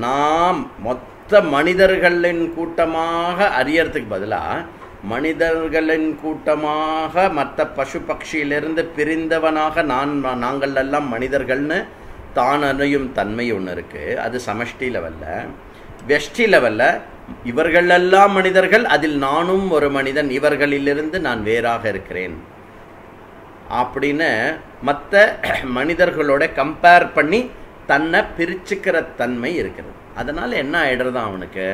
நாம் மொத்த மனிதர்களின் கூட்டமாக அறியறதுக்கு பதிலாக மனிதர்களின் கூட்டமாக மற்ற பசு பட்சியிலிருந்து பிரிந்தவனாக நாங்கள் எல்லாம் மனிதர்கள்னு தான் அறியும் தன்மை ஒன்று இருக்குது. அது சமஷ்டி லெவலில். வெஷ்டி லெவலில் இவர்களெல்லாம் மனிதர்கள், அதில் நானும் ஒரு மனிதன், இவர்களிலிருந்து நான் வேறாக இருக்கிறேன் அப்படின்னு மற்ற மனிதர்களோட கம்பேர் பண்ணி தன்னை பிரிச்சுக்கிற தன்மை இருக்கிறது. அதனால் என்ன ஆகிடுறதா அவனுக்கு,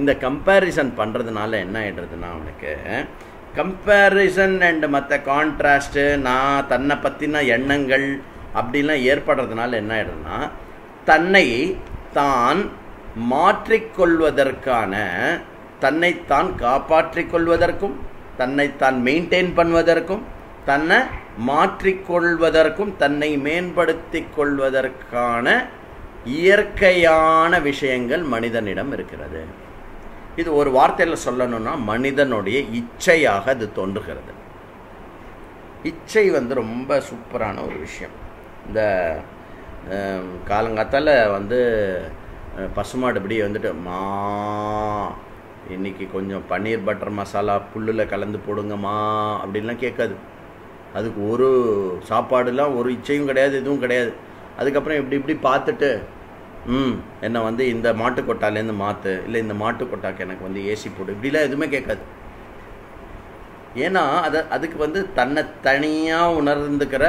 இந்த கம்பேரிசன் பண்ணுறதுனால என்ன ஆகிடுறதுன்னா அவனுக்கு கம்பேரிசன் அண்ட் மற்ற கான்ட்ராஸ்ட்டு, நான் தன்னை பற்றின எண்ணங்கள் அப்படிலாம் ஏற்படுறதுனால என்ன ஆகிடுதுன்னா தன்னை தான் மாற்றிக்கொள்வதற்கான, தன்னைத்தான் காப்பாற்றிக் கொள்வதற்கும், தன்னைத்தான் மெயின்டைன் பண்ணுவதற்கும், தன்னை மாற்றிக்கொள்வதற்கும், தன்னை மேம்படுத்தி கொள்வதற்கான இயற்கையான விஷயங்கள் மனிதனிடம் இருக்கிறது. இது ஒரு வார்த்தையில் சொல்லணும்னா மனிதனுடைய இச்சையாக அது தோன்றுகிறது. இச்சை வந்து ரொம்ப சூப்பரான ஒரு விஷயம். இந்த காலங்காத்தால் வந்து பசுமாடு இப்படி வந்துட்டு மா இன்னைக்கு கொஞ்சம் பன்னீர் பட்டர் மசாலா புல்லில் கலந்து போடுங்கம்மா அப்படின்லாம் கேட்காது. அதுக்கு ஒரு சாப்பாடுலாம் ஒரு இச்சையும் கிடையாது, எதுவும் கிடையாது. அதுக்கப்புறம் இப்படி பார்த்துட்டு என்னை வந்து இந்த மாட்டுக்கொட்டாலேருந்து மாற்று, இல்லை இந்த மாட்டுக்கொட்டாக்கு எனக்கு வந்து ஏசி போடு, இப்படிலாம் எதுவுமே கேட்காது. ஏன்னா அதுக்கு வந்து தன்னை தனியாக உணர்ந்துக்கிற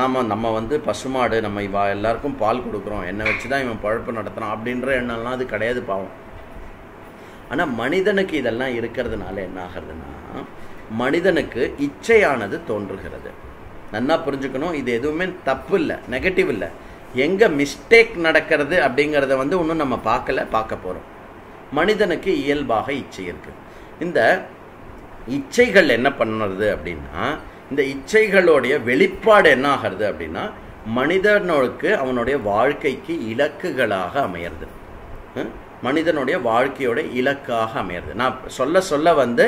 நம்ம வந்து பசுமாடு, நம்ம எல்லாருக்கும் பால் கொடுக்குறோம், என்னை வச்சு தான் இவன் பழப்பு நடத்துகிறான் அப்படின்ற எண்ணம்லாம் அது கிடையாது, பாவம். ஆனால் மனிதனுக்கு இதெல்லாம் இருக்கிறதுனால என்ன ஆகிறதுனா மனிதனுக்கு இச்சையானது தோன்றுகிறது. நல்லா புரிஞ்சுக்கணும், இது எதுவுமே தப்பு இல்லை, நெகட்டிவ் இல்லை. எங்கே மிஸ்டேக் நடக்கிறது அப்படிங்கிறத வந்து இன்னும் நம்ம பார்க்க போகிறோம். மனிதனுக்கு இயல்பாக இச்சை இருக்குது. இந்த இச்சைகள் என்ன பண்ணுறது அப்படின்னா, இந்த இச்சைகளுடைய வெளிப்பாடு என்ன ஆகிறது அப்படின்னா மனிதனுக்கு அவனுடைய வாழ்க்கைக்கு இலக்குகளாக அமையிறது. மனிதனுடைய வாழ்க்கையோட இலக்காக அமையிறது. நான் சொல்ல வந்து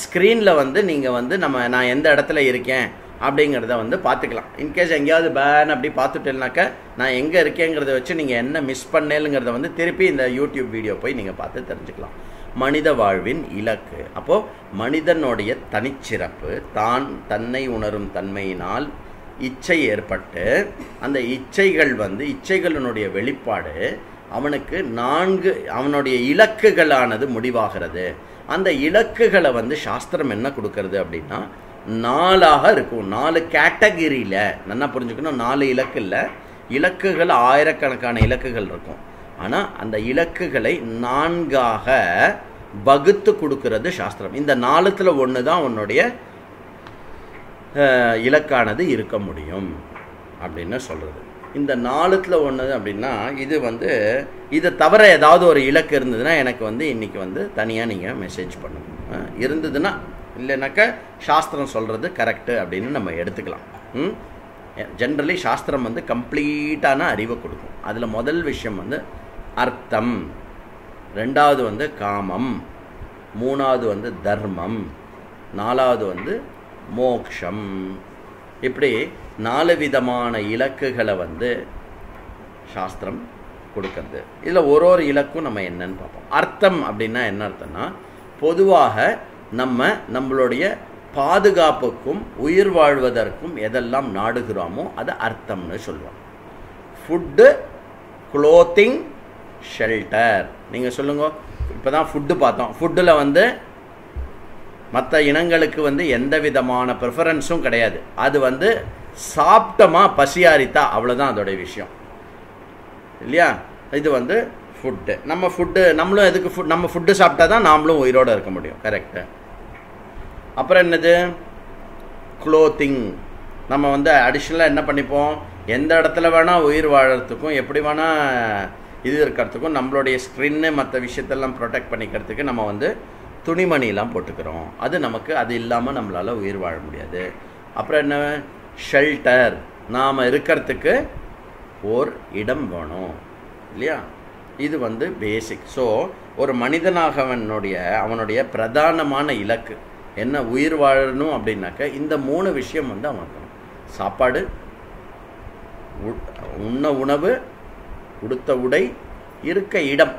ஸ்க்ரீனில் வந்து நீங்கள் வந்து நான் எந்த இடத்துல இருக்கேன் அப்படிங்கிறத வந்து பார்த்துக்கலாம். இன்கேஸ் எங்கேயாவது அப்படி பார்த்துட்டேன்னாக்க நான் எங்கே இருக்கேங்கிறத வச்சு நீங்கள் என்ன மிஸ் பண்ணேலுங்கிறத வந்து திருப்பி இந்த யூடியூப் வீடியோ போய் நீங்கள் பார்த்து தெரிஞ்சுக்கலாம். மனித வாழ்வின் இலக்கு. அப்போது மனிதனுடைய தனிச்சிறப்பு, தன்னை உணரும் தன்மையினால் இச்சை ஏற்பட்டு அந்த இச்சைகளினுடைய வெளிப்பாடு அவனுக்கு அவனுடைய இலக்குகளானது முடிவாகிறது. அந்த இலக்குகளை வந்து சாஸ்திரம் என்ன கொடுக்கறது அப்படின்னா 4ஆக இருக்கும். 4 கேட்டகிரியில் நல்லா புரிஞ்சுக்கணும். 4 இலக்கு இல்லை, இலக்குகள் ஆயிரக்கணக்கான இலக்குகள் இருக்கும். ஆனால் அந்த இலக்குகளை 4ஆக வகுத்து கொடுக்கறது சாஸ்திரம். இந்த 4ல் ஒன்று தான் உன்னுடைய இலக்கானது இருக்க முடியும் அப்படின்னு சொல்கிறது. இந்த 4ல் ஒன்று அப்படின்னா இது வந்து இதை தவிர ஏதாவது ஒரு இலக்கு இருந்ததுன்னா எனக்கு வந்து இன்றைக்கி வந்து தனியாக நீங்கள் மெசேஜ் பண்ணணும். இருந்ததுன்னா, இல்லைனாக்கா சாஸ்திரம் சொல்கிறது கரெக்டு அப்படின்னு நம்ம எடுத்துக்கலாம். ஜென்ரலி சாஸ்திரம் வந்து கம்ப்ளீட்டான அறிவை கொடுக்கும். அதில் முதல் விஷயம் வந்து அர்த்தம், 2வது வந்து காமம், 3வது வந்து தர்மம், 4வது வந்து மோக்ஷம். இப்படி 4 விதமான இலக்குகளை வந்து சாஸ்திரம் கொடுக்கறது. இதில் ஒரு இலக்கும் நம்ம என்னன்னு பார்ப்போம். அர்த்தம் அப்படின்னா என்ன அர்த்தம்னா, பொதுவாக நம்மளுடைய பாதுகாப்புக்கும் உயிர் வாழ்வதற்கும் எதெல்லாம் நாடுகிறோமோ அது அர்த்தம்னு சொல்லுவோம். Food, clothing, shelter. நீங்கள் சொல்லுங்க. இப்போ தான் ஃபுட்டு பார்த்தோம். ஃபுட்டில் வந்து மற்ற இனங்களுக்கு வந்து எந்த விதமான ப்ரிஃபரன்ஸும் கிடையாது. அது வந்து சாப்பிட்டோமா பசியாரித்தா அவ்வளோதான் அதோடைய விஷயம் இல்லையா? இது வந்து ஃபுட்டு. நம்ம ஃபுட்டு நம்மளும் எதுக்கு நம்ம ஃபுட்டு சாப்பிட்டா தான் நாமளும் உயிரோடு இருக்க முடியும். கரெக்டு. அப்புறம் என்னது? க்ளோத்திங். நம்ம வந்து அடிஷ்னலாக என்ன பண்ணிப்போம், எந்த இடத்துல வேணால் உயிர் வாழறதுக்கும் எப்படி வேணால் இது இருக்கிறதுக்கும் நம்மளுடைய ஸ்கின்னு மற்ற விஷயத்தெல்லாம் ப்ரொடெக்ட் பண்ணிக்கிறதுக்கு நம்ம வந்து துணிமணிலாம் போட்டுக்கிறோம். அது நமக்கு அது இல்லாமல் நம்மளால் உயிர் வாழ முடியாது. அப்புறம் என்ன? ஷெல்டர். நாம் இருக்கிறதுக்கு ஓர் இடம் வேணும் இல்லையா? இது வந்து பேசிக். ஸோ ஒரு அவனுடைய பிரதானமான இலக்கு என்ன? உயிர் வாழணும் அப்படின்னாக்க இந்த 3 விஷயம் வந்து அவனுக்கு சாப்பாடு, உண்ண உணவு, உடுத்த உடை, இருக்க இடம்.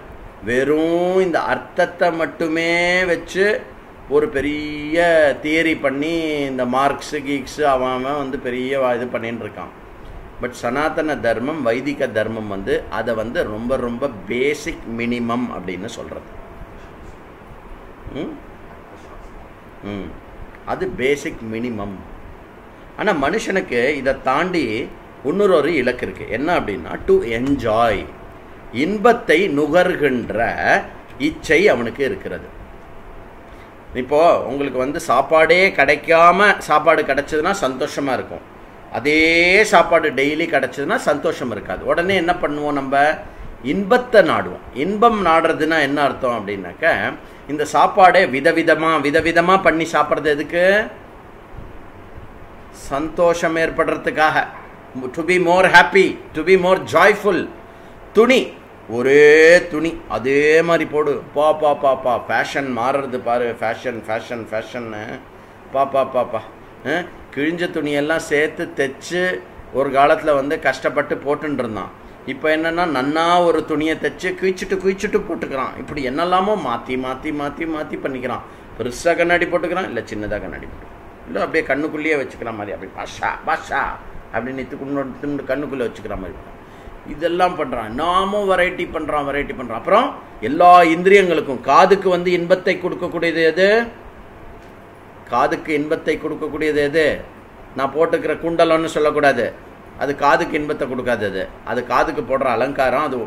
வெறும் இந்த அர்த்தத்தை மட்டுமே வச்சு ஒரு பெரிய தியரி பண்ணி இந்த மார்க்ஸு கீக்ஸு அவன் வந்து பெரிய இது பண்ணின்னு இருக்கான். பட் சனாதன தர்மம், வைதிக தர்மம் வந்து அதை வந்து ரொம்ப ரொம்ப பேசிக் மினிமம் அப்படின்னு சொல்கிறது. அது பேசிக் மினிமம். ஆனால் மனுஷனுக்கு இதை தாண்டி இன்னொரு இலக்கு இருக்குது. என்ன அப்படின்னா டு என்ஜாய். இன்பத்தை நுகர்கின்ற இச்சை அவனுக்கு இருக்கிறது. இப்போது உங்களுக்கு வந்து சாப்பாடே கிடைக்காம சாப்பாடு கிடைச்சதுன்னா சந்தோஷமாக இருக்கும். அதே சாப்பாடு டெய்லி கிடச்சதுன்னா சந்தோஷம் இருக்காது. உடனே என்ன பண்ணுவோம்? நம்ம இன்பத்தை நாடுவோம். இன்பம் நாடுறதுன்னா என்ன அர்த்தம் அப்படின்னாக்க இந்த சாப்பாடே விதவிதமாக பண்ணி சாப்பிட்றது எதுக்கு? சந்தோஷம் ஏற்படுறதுக்காக. To be more happy, to be more joyful. துணி, ஒரே துணி அதே மாதிரி போடு. பாப்பா ஃபேஷன் மாறுறது பாரு. ஃபேஷன்னு பாப்பா கிழிஞ்ச துணியெல்லாம் சேர்த்து தைச்சு ஒரு காலத்தில் வந்து கஷ்டப்பட்டு போட்டுன்னு இருந்தான். இப்போ என்னென்னா நன்னா ஒரு துணியை தைச்சு குயிச்சுட்டு போட்டுக்கிறான். இப்படி என்னெல்லாமோ மாற்றி பண்ணிக்கிறான். பெருசாக கண்ணாடி போட்டுக்கிறான், இல்லை சின்னதாக கண்ணாடி போட்டுக்கிறான், இல்லை அப்படியே கண்ணுக்குள்ளேயே வச்சுக்கிற மாதிரி, அப்படி பாஷா அப்படின்னு நித்து கண்ணுக்குள்ளே வச்சுக்கிற மாதிரி இதெல்லாம் பண்ணுறான். நாமும் வெரைட்டி பண்ணுறான். அப்புறம் எல்லா இந்திரியங்களுக்கும் காதுக்கு வந்து இன்பத்தை கொடுக்கக்கூடியது எது? காதுக்கு இன்பத்தை கொடுக்கக்கூடியது எது? நான் போட்டுக்கிற குண்டலன்னு சொல்லக்கூடாது. அது காதுக்கு இன்பத்தை கொடுக்காதது. அது காதுக்கு போடுற அலங்காரம். அது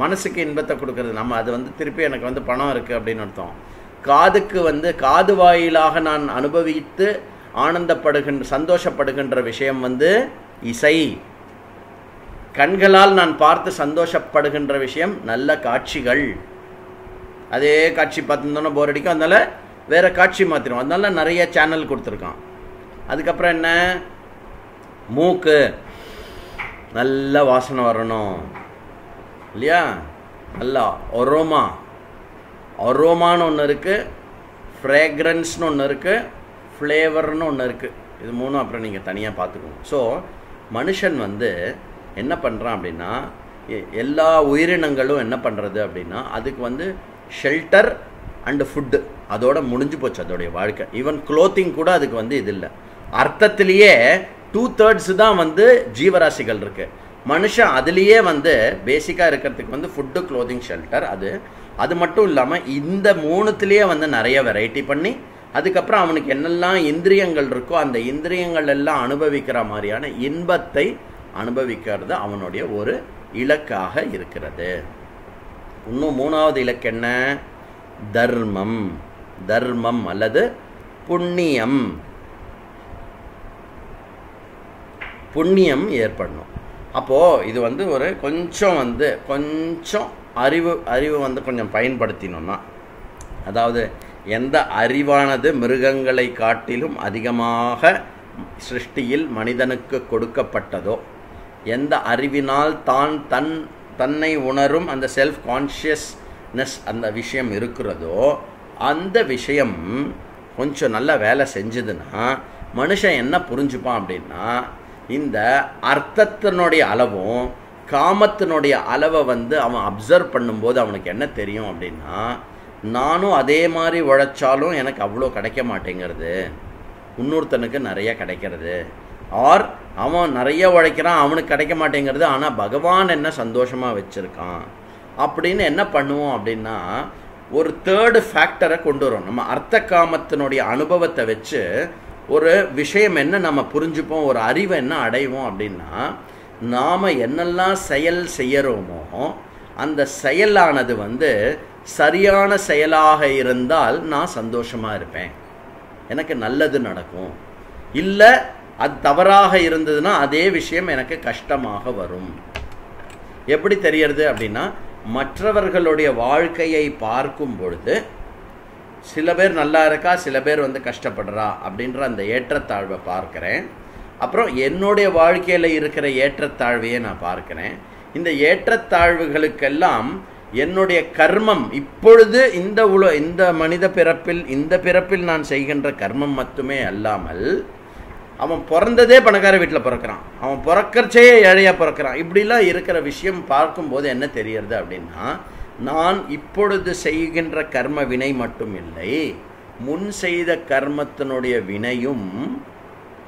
மனசுக்கு இன்பத்தை கொடுக்கறது. நம்ம அது வந்து திருப்பி எனக்கு வந்து பணம் இருக்குது அப்படின்னு அர்த்தம். காதுக்கு வந்து காது வாயிலாக நான் அனுபவித்து சந்தோஷப்படுகின்ற விஷயம் வந்து இசை. கண்களால் நான் பார்த்து சந்தோஷப்படுகின்ற விஷயம் நல்ல காட்சிகள். அதே காட்சி பார்த்துருந்தோன்னா போர் அடிக்கும். அதனால வேறு காட்சி மாற்றிடும். அதனால நிறைய சேனல் கொடுத்துருக்கான். அதுக்கப்புறம் என்ன? மூக்கு நல்ல வாசனை வரணும் இல்லையா? நல்லா அரோமான்னு ஒன்று இருக்குது, ஃப்ரேக்ரன்ஸ்னு ஒன்று இருக்குது, ஃப்ளேவர்னு ஒன்று இருக்குது. இது 3 அப்புறம் நீங்கள் தனியாக பார்த்துக்கோங்க. ஸோ மனுஷன் வந்து என்ன பண்ணுறான் அப்படின்னா எல்லா உயிரினங்களும் என்ன பண்ணுறது அப்படின்னா அதுக்கு வந்து ஷெல்டர் அண்டு ஃபுட்டு அதோட முடிஞ்சு போச்சு அதோடைய வாழ்க்கை. ஈவன் க்ளோத்திங் கூட அதுக்கு வந்து இது இல்லை. அர்த்தத்திலேயே 2/3 தான் வந்து ஜீவராசிகள் இருக்குது. மனுஷன் அதுலேயே வந்து பேசிக்காக இருக்கிறதுக்கு வந்து ஃபுட்டு, க்ளோத்திங், ஷெல்டர். அது மட்டும் இல்லாமல் இந்த 3த்துலேயே வந்து நிறைய வெரைட்டி பண்ணி அதுக்கப்புறம் அவனுக்கு என்னெல்லாம் இந்திரியங்கள் இருக்கோ அந்த இந்திரியங்கள் எல்லாம் அனுபவிக்கிற மாதிரியான இன்பத்தை அனுபவிக்கிறது அவனுடைய ஒரு இலக்காக இருக்கிறது. இன்னும் 3வது இலக்கு என்ன? தர்மம் அல்லது புண்ணியம் ஏற்படணும். அப்போது இது வந்து ஒரு கொஞ்சம் அறிவு வந்து கொஞ்சம் பயன்படுத்தினோம்னா, அதாவது எந்த அறிவானது மிருகங்களை காட்டிலும் அதிகமாக சிருஷ்டியில் மனிதனுக்கு கொடுக்கப்பட்டதோ, எந்த அறிவினால் தன்னை உணரும் அந்த செல்ஃப் கான்ஷியஸ்னஸ் அந்த விஷயம் இருக்கிறதோ அந்த விஷயம் கொஞ்சம் நல்லா வேலை செஞ்சதுன்னா மனுஷன் என்ன புரிஞ்சுப்பான் அப்படின்னா இந்த அர்த்தத்தினுடைய அளவும் காமத்தினுடைய அளவை வந்து அவன் அப்சர்வ் பண்ணும்போது அவனுக்கு என்ன தெரியும் அப்படின்னா நானும் அதே மாதிரி உழைச்சாலும் எனக்கு அவ்வளோ கிடைக்க மாட்டேங்கிறது. இன்னொருத்தனுக்கு நிறைய கிடைக்கிறது. ஆர் அவன் நிறைய உழைக்கிறான், அவனுக்கு கிடைக்க மாட்டேங்கிறது, ஆனால் பகவான் என்ன சந்தோஷமாக வச்சுருக்கான் அப்படின்னு என்ன பண்ணுவோம் அப்படின்னா ஒரு தேர்டு ஃபேக்டரை கொண்டு வரோம். நம்ம அர்த்த காமத்தினுடைய அனுபவத்தை வச்சு ஒரு விஷயம் என்ன நம்ம புரிஞ்சுப்போம், ஒரு அறிவை என்ன அடைவோம் அப்படின்னா, நாம் என்னெல்லாம் செயல் செய்யறோமோ அந்த செயலானது சரியான செயலாக இருந்தால் நான் சந்தோஷமாக இருப்பேன், எனக்கு நல்லது நடக்கும். இல்லை அது தவறாக இருந்ததுன்னா அதே விஷயம் எனக்கு கஷ்டமாக வரும். எப்படி தெரியறது அப்படின்னா, மற்றவர்களுடைய வாழ்க்கையை பார்க்கும் பொழுது சில பேர் நல்லா இருக்கா, சில பேர் கஷ்டப்படுறா அப்படின்ற அந்த ஏற்றத்தாழ்வை பார்க்குறேன். அப்புறம் என்னுடைய வாழ்க்கையில் இருக்கிற ஏற்றத்தாழ்வையை நான் பார்க்குறேன். இந்த ஏற்றத்தாழ்வுகளுக்கெல்லாம் என்னுடைய கர்மம் இப்பொழுது இந்த மனித பிறப்பில் இந்த பிறப்பில் நான் செய்கின்ற கர்மம் மட்டுமே அல்லாமல், அவன் பிறந்ததே பணக்கார வீட்டில் பிறக்கிறான், அவன் பிறக்கிறச்சே ஏழையாக பிறக்கிறான், இப்படிலாம் இருக்கிற விஷயம் பார்க்கும்போது என்ன தெரியறது அப்படின்னா, நான் இப்பொழுது செய்கின்ற கர்ம வினை மட்டும் இல்லை, முன் செய்த கர்மத்தினுடைய வினையும்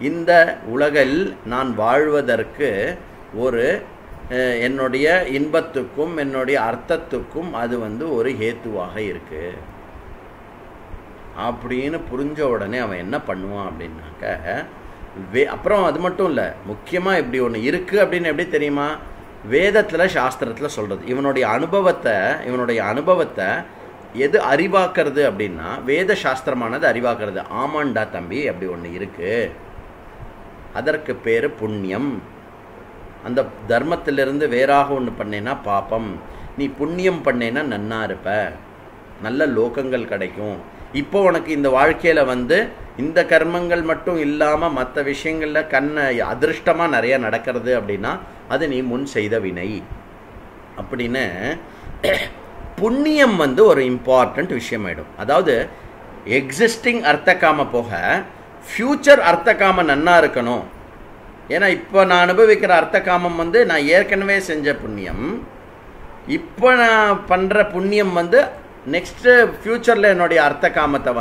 இந்த உலகில் நான் வாழ்வதற்கு ஒரு என்னுடைய இன்பத்துக்கும் என்னுடைய அர்த்தத்துக்கும் அது ஒரு ஹேத்துவாக இருக்கு அப்படின்னு புரிஞ்ச உடனே அவன் என்ன பண்ணுவான் அப்படின்னாக்க, அப்புறம் அது மட்டும் இல்லை, முக்கியமாக இப்படி ஒன்று இருக்குது அப்படின்னு எப்படி தெரியுமா, வேதத்தில் சாஸ்திரத்தில் சொல்கிறது. இவனுடைய அனுபவத்தை எது அறிவாக்குறது அப்படின்னா, வேத சாஸ்திரமானது அறிவாக்குறது. ஆமாண்டா தம்பி, அப்படி ஒன்று இருக்குது, அதற்கு பேர் புண்ணியம். அந்த தர்மத்திலிருந்து வேறாக ஒன்று பண்ணேன்னா பாப்பம், நீ புண்ணியம் பண்ணேன்னா நன்னா இருப்ப, நல்ல லோகங்கள் கிடைக்கும். இப்போ உனக்கு இந்த வாழ்க்கையில் இந்த கர்மங்கள் மட்டும் இல்லாமல் மற்ற விஷயங்களில் அதிருஷ்டமாக நிறையா நடக்கிறது அப்படின்னா அது நீ முன் செய்த வினை அப்படின்னு. புண்ணியம் ஒரு இம்பார்ட்டண்ட் விஷயம் ஆகிடும். அதாவது எக்ஸிஸ்டிங் அர்த்தகாம போக ஃப்யூச்சர் அர்த்தகாம நன்னா இருக்கணும். ஏன்னா இப்போ நான் அனுபவிக்கிற அர்த்தகாமம் நான் ஏற்கனவே செஞ்ச புண்ணியம், இப்போ நான் பண்ணுற புண்ணியம் நெக்ஸ்ட்டு ஃப்யூச்சரில் என்னுடைய அர்த்த காமத்தை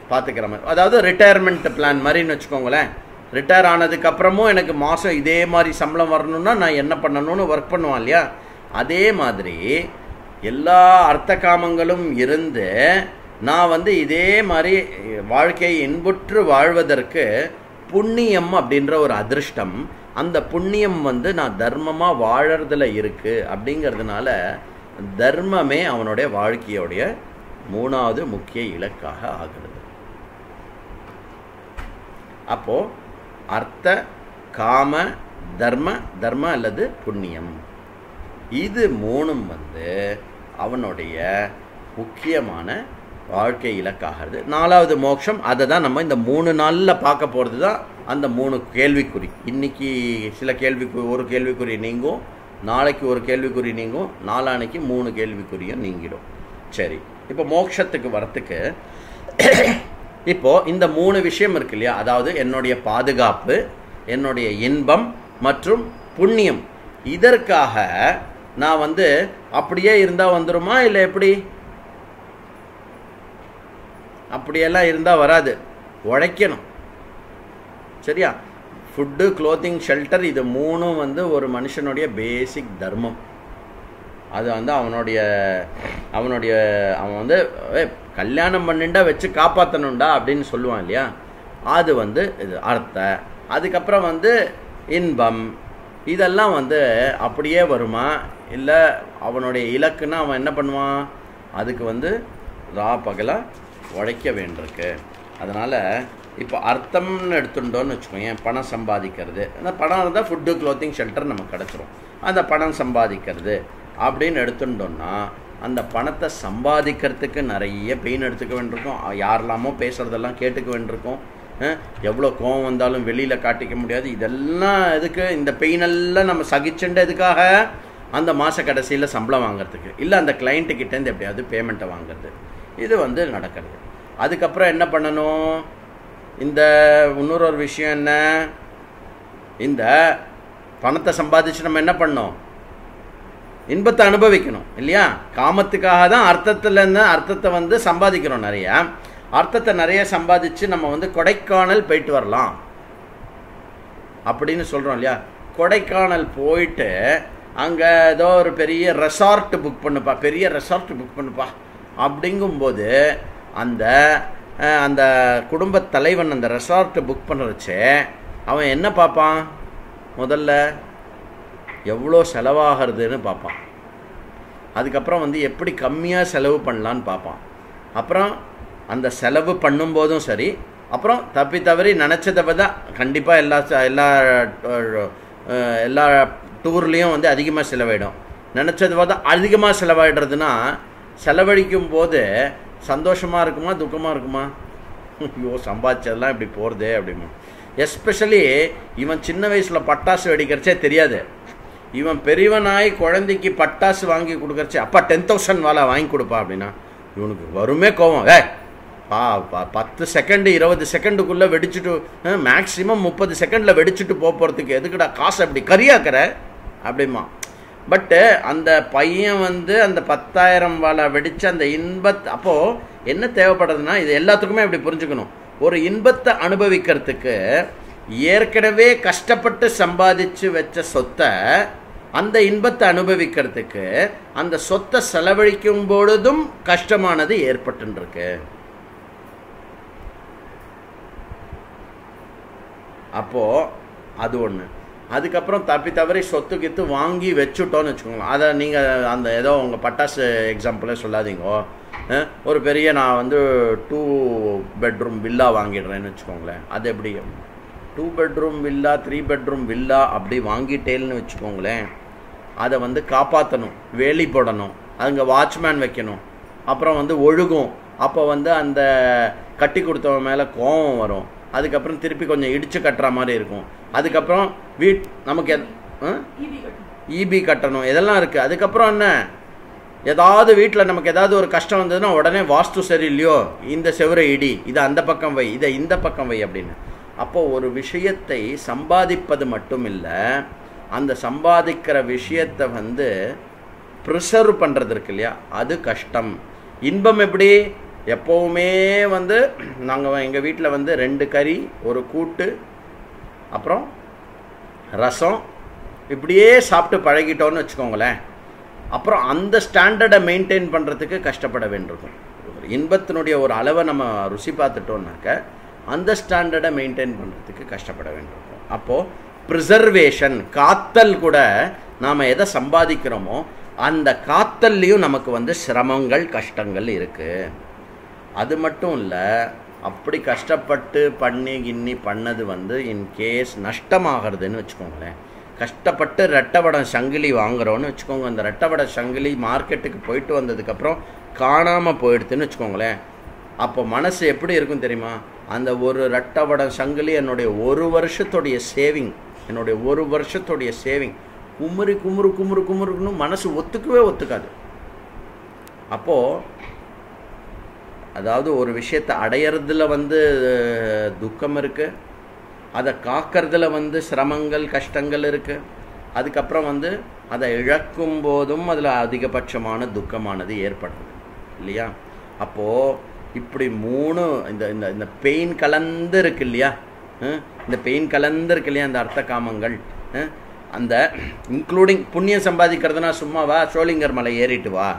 பார்த்துக்கிற மாதிரி. அதாவது ரிட்டையர்மெண்ட் பிளான் மாதிரின்னு வச்சுக்கோங்களேன். ரிட்டையர் ஆனதுக்கப்புறமும் எனக்கு மாதம் இதே மாதிரி சம்பளம் வரணும்னா நான் என்ன பண்ணணும்னு ஒர்க் பண்ணுவான் இல்லையா, அதே மாதிரி எல்லா அர்த்த காமங்களும் இருந்து நான் இதே மாதிரி வாழ்க்கையை இன்புற்று வாழ்வதற்கு புண்ணியம் அப்படின்ற ஒரு அதிருஷ்டம், அந்த புண்ணியம் நான் தர்மமாக வாழறதுல இருக்குது அப்படிங்கிறதுனால தர்மமே அவனுடைய வாழ்க்கையோடைய மூணாவது முக்கிய இலக்காக ஆகிறது. அப்போ அர்த்த காம தர்ம அல்லது புண்ணியம், இது மூணும் அவனுடைய முக்கியமான வாழ்க்கை இலக்காகிறது. நாலாவது மோட்சம், அதை தான் நம்ம இந்த 3 நாளில் பார்க்க போகிறது தான் அந்த 3 கேள்விக்குறி. இன்னைக்கு சில ஒரு கேள்விக்குறி நீங்கும், நாளைக்கு ஒரு கேள்விக்குறி நீங்கும், நாளானைக்கு 3 கேள்விக்குறியும் நீங்கிடும். சரி, இப்போ மோட்சத்துக்கு வரத்துக்கு இப்போது இந்த 3 விஷயம் இருக்கு இல்லையா, அதாவது என்னுடைய பாதுகாப்பு, என்னுடைய இன்பம் மற்றும் புண்ணியம், இதற்காக நான் அப்படியே இருந்தால் வந்துருமா இல்லை எப்படி? அப்படியெல்லாம் இருந்தால் வராது, உழைக்கணும். சரியா? ஃபுட்டு, க்ளோத்திங், ஷெல்டர், இது 3 ஒரு மனுஷனுடைய பேசிக் தர்மம். அது அவன் கல்யாணம் பண்ணிண்டா வச்சு காப்பாற்றணுண்டா அப்படின்னு சொல்லுவான் இல்லையா, அது இது அர்த்த. அதுக்கப்புறம் இன்பம், இதெல்லாம் அப்படியே வருமா இல்லை அவனுடைய இலக்குன்னா அவன் என்ன பண்ணுவான், அதுக்கு ரா பகலாக உழைக்க வேண்டியிருக்கு. அதனால் இப்போ அர்த்தம்னு எடுத்துட்டோன்னு வச்சுக்கோங்க, பணம் சம்பாதிக்கிறது, அந்த பணம் இருந்தால் ஃபுட்டு, க்ளோத்திங், ஷெல்டர் நமக்கு கிடச்சிரும். அந்த பணம் சம்பாதிக்கிறது அப்படின்னு எடுத்துட்டோன்னா அந்த பணத்தை சம்பாதிக்கிறதுக்கு நிறைய பெயின் எடுத்துக்க வேண்டியிருக்கும், யாரெல்லாமோ பேசுகிறதெல்லாம் கேட்டுக்க வேண்டியிருக்கும், எவ்வளோ கோவம் வந்தாலும் வெளியில் காட்டிக்க முடியாது. இதெல்லாம் எதுக்கு? இந்த பெயினெல்லாம் நம்ம சகிச்சுண்டு எதுக்காக? அந்த மாத கடைசியில் சம்பளம் வாங்கிறதுக்கு, இல்லை அந்த கிளைண்ட்டுக்கிட்டேருந்து எப்படியாவது பேமெண்ட்டை வாங்கிறது. இது நடக்கிறது. அதுக்கப்புறம் என்ன பண்ணணும்? இந்த இன்னொரு விஷயம் என்ன, இந்த பணத்தை சம்பாதிச்சு நம்ம என்ன பண்ணோம்? இன்பத்தை அனுபவிக்கணும் இல்லையா? காமத்துக்காக தான் அர்த்தத்துலேருந்து அர்த்தத்தை சம்பாதிக்கிறோம் நிறையா. அர்த்தத்தை நிறைய சம்பாதிச்சு நம்ம வந்து கொடைக்கானல் போயிட்டு வரலாம் அப்படின்னு சொல்கிறோம் இல்லையா. கொடைக்கானல் போயிட்டு அங்கே ஏதோ ஒரு பெரிய ரெசார்ட் புக் பண்ணுப்பா, பெரிய ரெசார்ட் புக் பண்ணுப்பா அப்படிங்கும்போது அந்த அந்த குடும்பத் தலைவன் அந்த ரெசார்ட்டு புக் பண்ணுறச்சு அவன் என்ன பார்ப்பான், முதல்ல எவ்வளோ செலவாகிறதுன்னு பார்ப்பான். அதுக்கப்புறம் வந்து எப்படி கம்மியாக செலவு பண்ணலான்னு பார்ப்பான். அப்புறம் அந்த செலவு பண்ணும்போதும் சரி, அப்புறம் தப்பி தவறி நினச்சதை தான் கண்டிப்பாக எல்லா டூர்லேயும் வந்து அதிகமாக செலவாயிடும். நினச்சது பார்த்தா அதிகமாக செலவாயிடுறதுன்னா செலவழிக்கும் போது சந்தோஷமாக இருக்குமா துக்கமாக இருக்குமா? ஐயோ சம்பாதிச்சதெல்லாம் இப்படி போகிறதே அப்படிமா. எஸ்பெஷலி இவன் சின்ன வயசில் பட்டாசு வெடிக்கிறச்சே தெரியாது. இவன் பெரியவனாய் குழந்தைக்கு பட்டாசு வாங்கி கொடுக்கறச்சே அப்பா 10,000 வாலா வாங்கி கொடுப்பா அப்படின்னா இவனுக்கு வருமே கோவம். 10 செகண்டு 20 செகண்டுக்குள்ளே வெடிச்சுட்டு மேக்ஸிமம் 30 செகண்டில் வெடிச்சுட்டு போகிறதுக்கு எதுக்குடா காசு அப்படி கரியாக்கிற அப்படிமா. பட்டு அந்த பையன் வந்து அந்த 10,000 வாலா வெடித்து அந்த அப்போது என்ன தேவைப்படுறதுன்னா இது எல்லாத்துக்குமே இப்படி புரிஞ்சுக்கணும். ஒரு இன்பத்தை அனுபவிக்கிறதுக்கு ஏற்கனவே கஷ்டப்பட்டு சம்பாதிச்சு வச்ச சொத்தை அந்த இன்பத்தை அனுபவிக்கிறதுக்கு அந்த சொத்தை செலவழிக்கும் பொழுதும் கஷ்டமானது ஏற்பட்டுருக்கு. அப்போது அது ஒன்று. அதுக்கப்புறம் தப்பி தவறி சொத்து கித்து வாங்கி வச்சுட்டோன்னு வச்சுக்கோங்க. அதை நீங்கள் அந்த ஏதோ உங்கள் பட்டாசு எக்ஸாம்பிளே சொல்லாதீங்கோ. ஒரு பெரிய நான் வந்து 2 பெட்ரூம் வில்லா வாங்கிடுறேன்னு வச்சுக்கோங்களேன். அது எப்படி 2 பெட்ரூம் வில்லா 3 பெட்ரூம் வில்லா அப்படி வாங்கிட்டேன்னு வச்சுக்கோங்களேன். அதை வந்து காப்பாற்றணும், வேலி போடணும், அங்கே வாட்ச்மேன் வைக்கணும், அப்புறம் வந்து ஒழுகும். அப்போ வந்து அந்த கட்டி கொடுத்தவன் மேலே கோபம் வரும். அதுக்கப்புறம் திருப்பி கொஞ்சம் இடித்து கட்டுற மாதிரி இருக்கும். அதுக்கப்புறம் நமக்கு ஈபி கட்டணும், இதெல்லாம் இருக்குது. அதுக்கப்புறம் என்ன, ஏதாவது வீட்டில் நமக்கு ஏதாவது ஒரு கஷ்டம் வந்ததுன்னா உடனே வாஸ்து சரி இல்லையோ, இந்த செவரை இடி, இதை அந்த பக்கம் வை, இதை இந்த பக்கம் வை அப்படின்னு. அப்போது ஒரு விஷயத்தை சம்பாதிப்பது மட்டும் இல்லை, அந்த சம்பாதிக்கிற விஷயத்தை வந்து ப்ரிசர்வ் பண்ணுறது இருக்கு இல்லையா, அது கஷ்டம். இன்பம் எப்படி, எப்போவுமே வந்து நாங்கள் எங்கள் வீட்டில் வந்து 2 கறி 1 கூட்டு அப்புறம் ரசம் இப்படியே சாப்பிட்டு பழகிட்டோன்னு வச்சுக்கோங்களேன். அப்புறம் அந்த ஸ்டாண்டர்டை மெயின்டைன் பண்ணுறதுக்கு கஷ்டப்பட வேண்டியிருக்கும். இன்பத்தினுடைய ஒரு அளவை நம்ம ருசி பார்த்துட்டோம்னாக்க அந்த ஸ்டாண்டர்டை மெயின்டைன் பண்ணுறதுக்கு கஷ்டப்பட வேண்டியிருக்கும். அப்போது ப்ரிசர்வேஷன், காத்தல் கூட நாம் எதை சம்பாதிக்கிறோமோ அந்த காத்தல்லையும் நமக்கு வந்து சிரமங்கள் கஷ்டங்கள் இருக்குது. அது மட்டும் இல்லை, அப்படி கஷ்டப்பட்டு பண்ணது வந்து இன்கேஸ் நஷ்டமாகிறதுன்னு வச்சுக்கோங்களேன். கஷ்டப்பட்டு ரெட்டவடம் சங்கிலி வாங்குகிறோன்னு வச்சுக்கோங்க. அந்த ரெட்டவட சங்கிலி மார்க்கெட்டுக்கு போயிட்டு வந்ததுக்கப்புறம் காணாமல் போயிடுதுன்னு வச்சுக்கோங்களேன். அப்போ மனசு எப்படி இருக்கும் தெரியுமா? அந்த ஒரு ரெட்டவடம் சங்கிலி என்னுடைய 1 வருஷத்துடைய சேவிங், என்னுடைய 1 வருஷத்துடைய சேவிங் குமுறுக்குன்னு மனசு ஒத்துக்காது. அப்போது அதாவது ஒரு விஷயத்தை அடையிறதுல வந்து துக்கம் இருக்குது, அதை காக்கிறதுல வந்து சிரமங்கள் கஷ்டங்கள் இருக்குது. அதுக்கப்புறம் வந்து அதை இழக்கும் போதும் அதில் அதிகபட்சமான துக்கமானது ஏற்படுது இல்லையா? அப்போது இப்படி 3 இந்த பெயின் கலந்து இருக்கு இல்லையா, இந்த பெயின் கலந்து இருக்கு இல்லையா அந்த அர்த்த காமங்கள். அந்த இன்க்ளூடிங் புண்ணியம் சம்பாதிக்கிறதுனா சும்மாவா, சோளிங்கர் மலை ஏறிட்டு வா,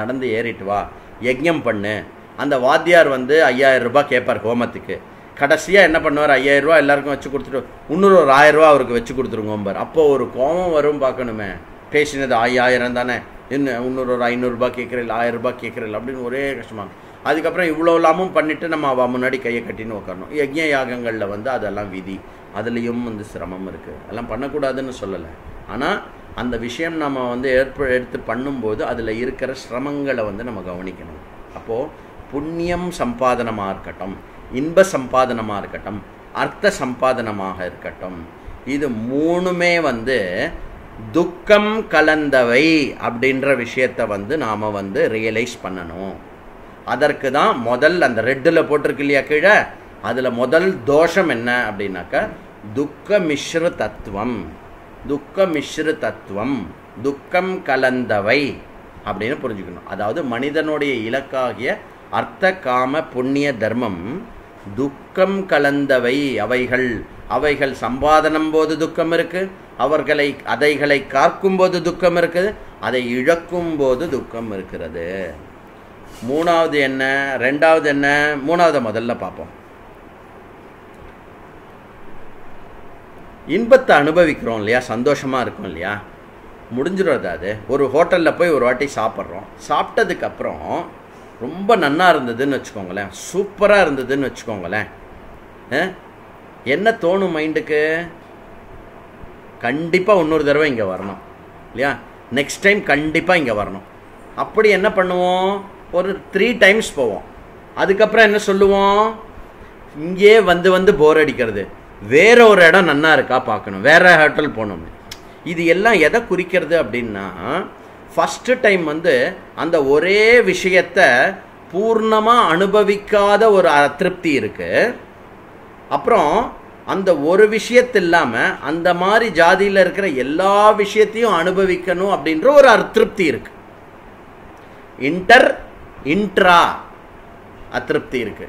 நடந்து ஏறிட்டு வா, யஜ்ஞம் பண்ணு. அந்த வாத்தியார் வந்து 5000 ரூபாய் கேட்பார் ஹோமத்துக்கு. கடைசியாக என்ன பண்ணுவார், 5000 ரூபா எல்லாருக்கும் வச்சு கொடுத்துட்டு இன்னொரு ஒரு 1000 ரூபா அவருக்கு வச்சு கொடுத்துருங்கோம்பார். அப்போது ஒரு கோபம் வரும் பார்க்கணுமே, பேசினது 5000 தானே, இன்னும் இன்னொரு ஒரு 500 ரூபாய் கேட்குறேன், 1000 ரூபாய் கேட்குறேன் அப்படின்னு ஒரே கஷ்டமாக. அதுக்கப்புறம் இவ்வளோ இல்லாமல் பண்ணிவிட்டு நம்ம அவள் முன்னாடி கையை கட்டின்னு உட்காரணும். யஜ்ஞ யாகங்களில் வந்து அதெல்லாம் விதி, அதுலேயும் வந்து சிரமம் இருக்குது. அதெல்லாம் பண்ணக்கூடாதுன்னு சொல்லலை. ஆனால் அந்த விஷயம் நம்ம வந்து எடுத்து பண்ணும்போது அதில் இருக்கிற சிரமங்களை வந்து நம்ம கவனிக்கணும். அப்போது புண்ணியம் சம்பாதனமாக இருக்கட்டும், இன்ப சம்பாதனமாக இருக்கட்டும், அர்த்த சம்பாதனமாக இருக்கட்டும், இது 3மே வந்து துக்கம் கலந்தவை அப்படின்ற விஷயத்தை வந்து நாம் வந்து ரியலைஸ் பண்ணணும். அதற்கு தான் முதல் அந்த ரெட்டில் போட்டிருக்கு இல்லையா கீழே, அதில் முதல் தோஷம் என்ன அப்படின்னாக்கா துக்க மிஸ்ர தத்துவம். துக்க மிஸ்ர தத்துவம், துக்கம் கலந்தவை அப்படின்னு புரிஞ்சுக்கணும். அதாவது மனிதனுடைய இலக்காகிய அர்த்த காம புண்ணிய தர்மம் துக்கம் கலந்தவை. அவைகள் சம்பாதனம் போது துக்கம் இருக்கு, அதைகளை காக்கும் போது துக்கம் இருக்குது, அதை இழக்கும் போது துக்கம் இருக்கிறது. மூணாவது என்ன, ரெண்டாவது என்ன, மூணாவது முதல்ல பார்ப்போம். இன்பத்தை அனுபவிக்கிறோம் இல்லையா, சந்தோஷமாக இருக்கும் இல்லையா, முடிஞ்சிடும். அது ஒரு ஹோட்டலில் போய் ஒரு வாட்டி சாப்பிட்றோம், சாப்பிட்டதுக்கப்புறம் ரொம்ப நன்னா இருந்ததுன்னு வச்சுக்கோங்களேன், சூப்பராக இருந்ததுன்னு வச்சுக்கோங்களேன், என்ன தோணும் மைண்டுக்கு? கண்டிப்பாக இன்னொரு தடவை இங்கே வரணும் இல்லையா, நெக்ஸ்ட் டைம் கண்டிப்பாக இங்கே வரணும். அப்படி என்ன பண்ணுவோம், ஒரு 3 டைம்ஸ் போவோம். அதுக்கப்புறம் என்ன சொல்லுவோம், இங்கே வந்து போர் அடிக்கிறது, வேற ஒரு இடம் நன்னா இருக்கா பார்க்கணும், வேற ஹோட்டல் போகணும். இது எல்லாம் எதை குறிக்கிறது அப்படின்னா, ஃபஸ்ட்டு டைம் அந்த ஒரே விஷயத்தை பூர்ணமாக அனுபவிக்காத ஒரு அதிருப்தி இருக்கு. அப்புறம் அந்த ஒரு விஷயத்து இல்லாமல் அந்த மாதிரி ஜாதியில் இருக்கிற எல்லா விஷயத்தையும் அனுபவிக்கணும் அப்படின்ற ஒரு அதிருப்தி இருக்கு. இன்ட்ரா அதிருப்தி இருக்கு.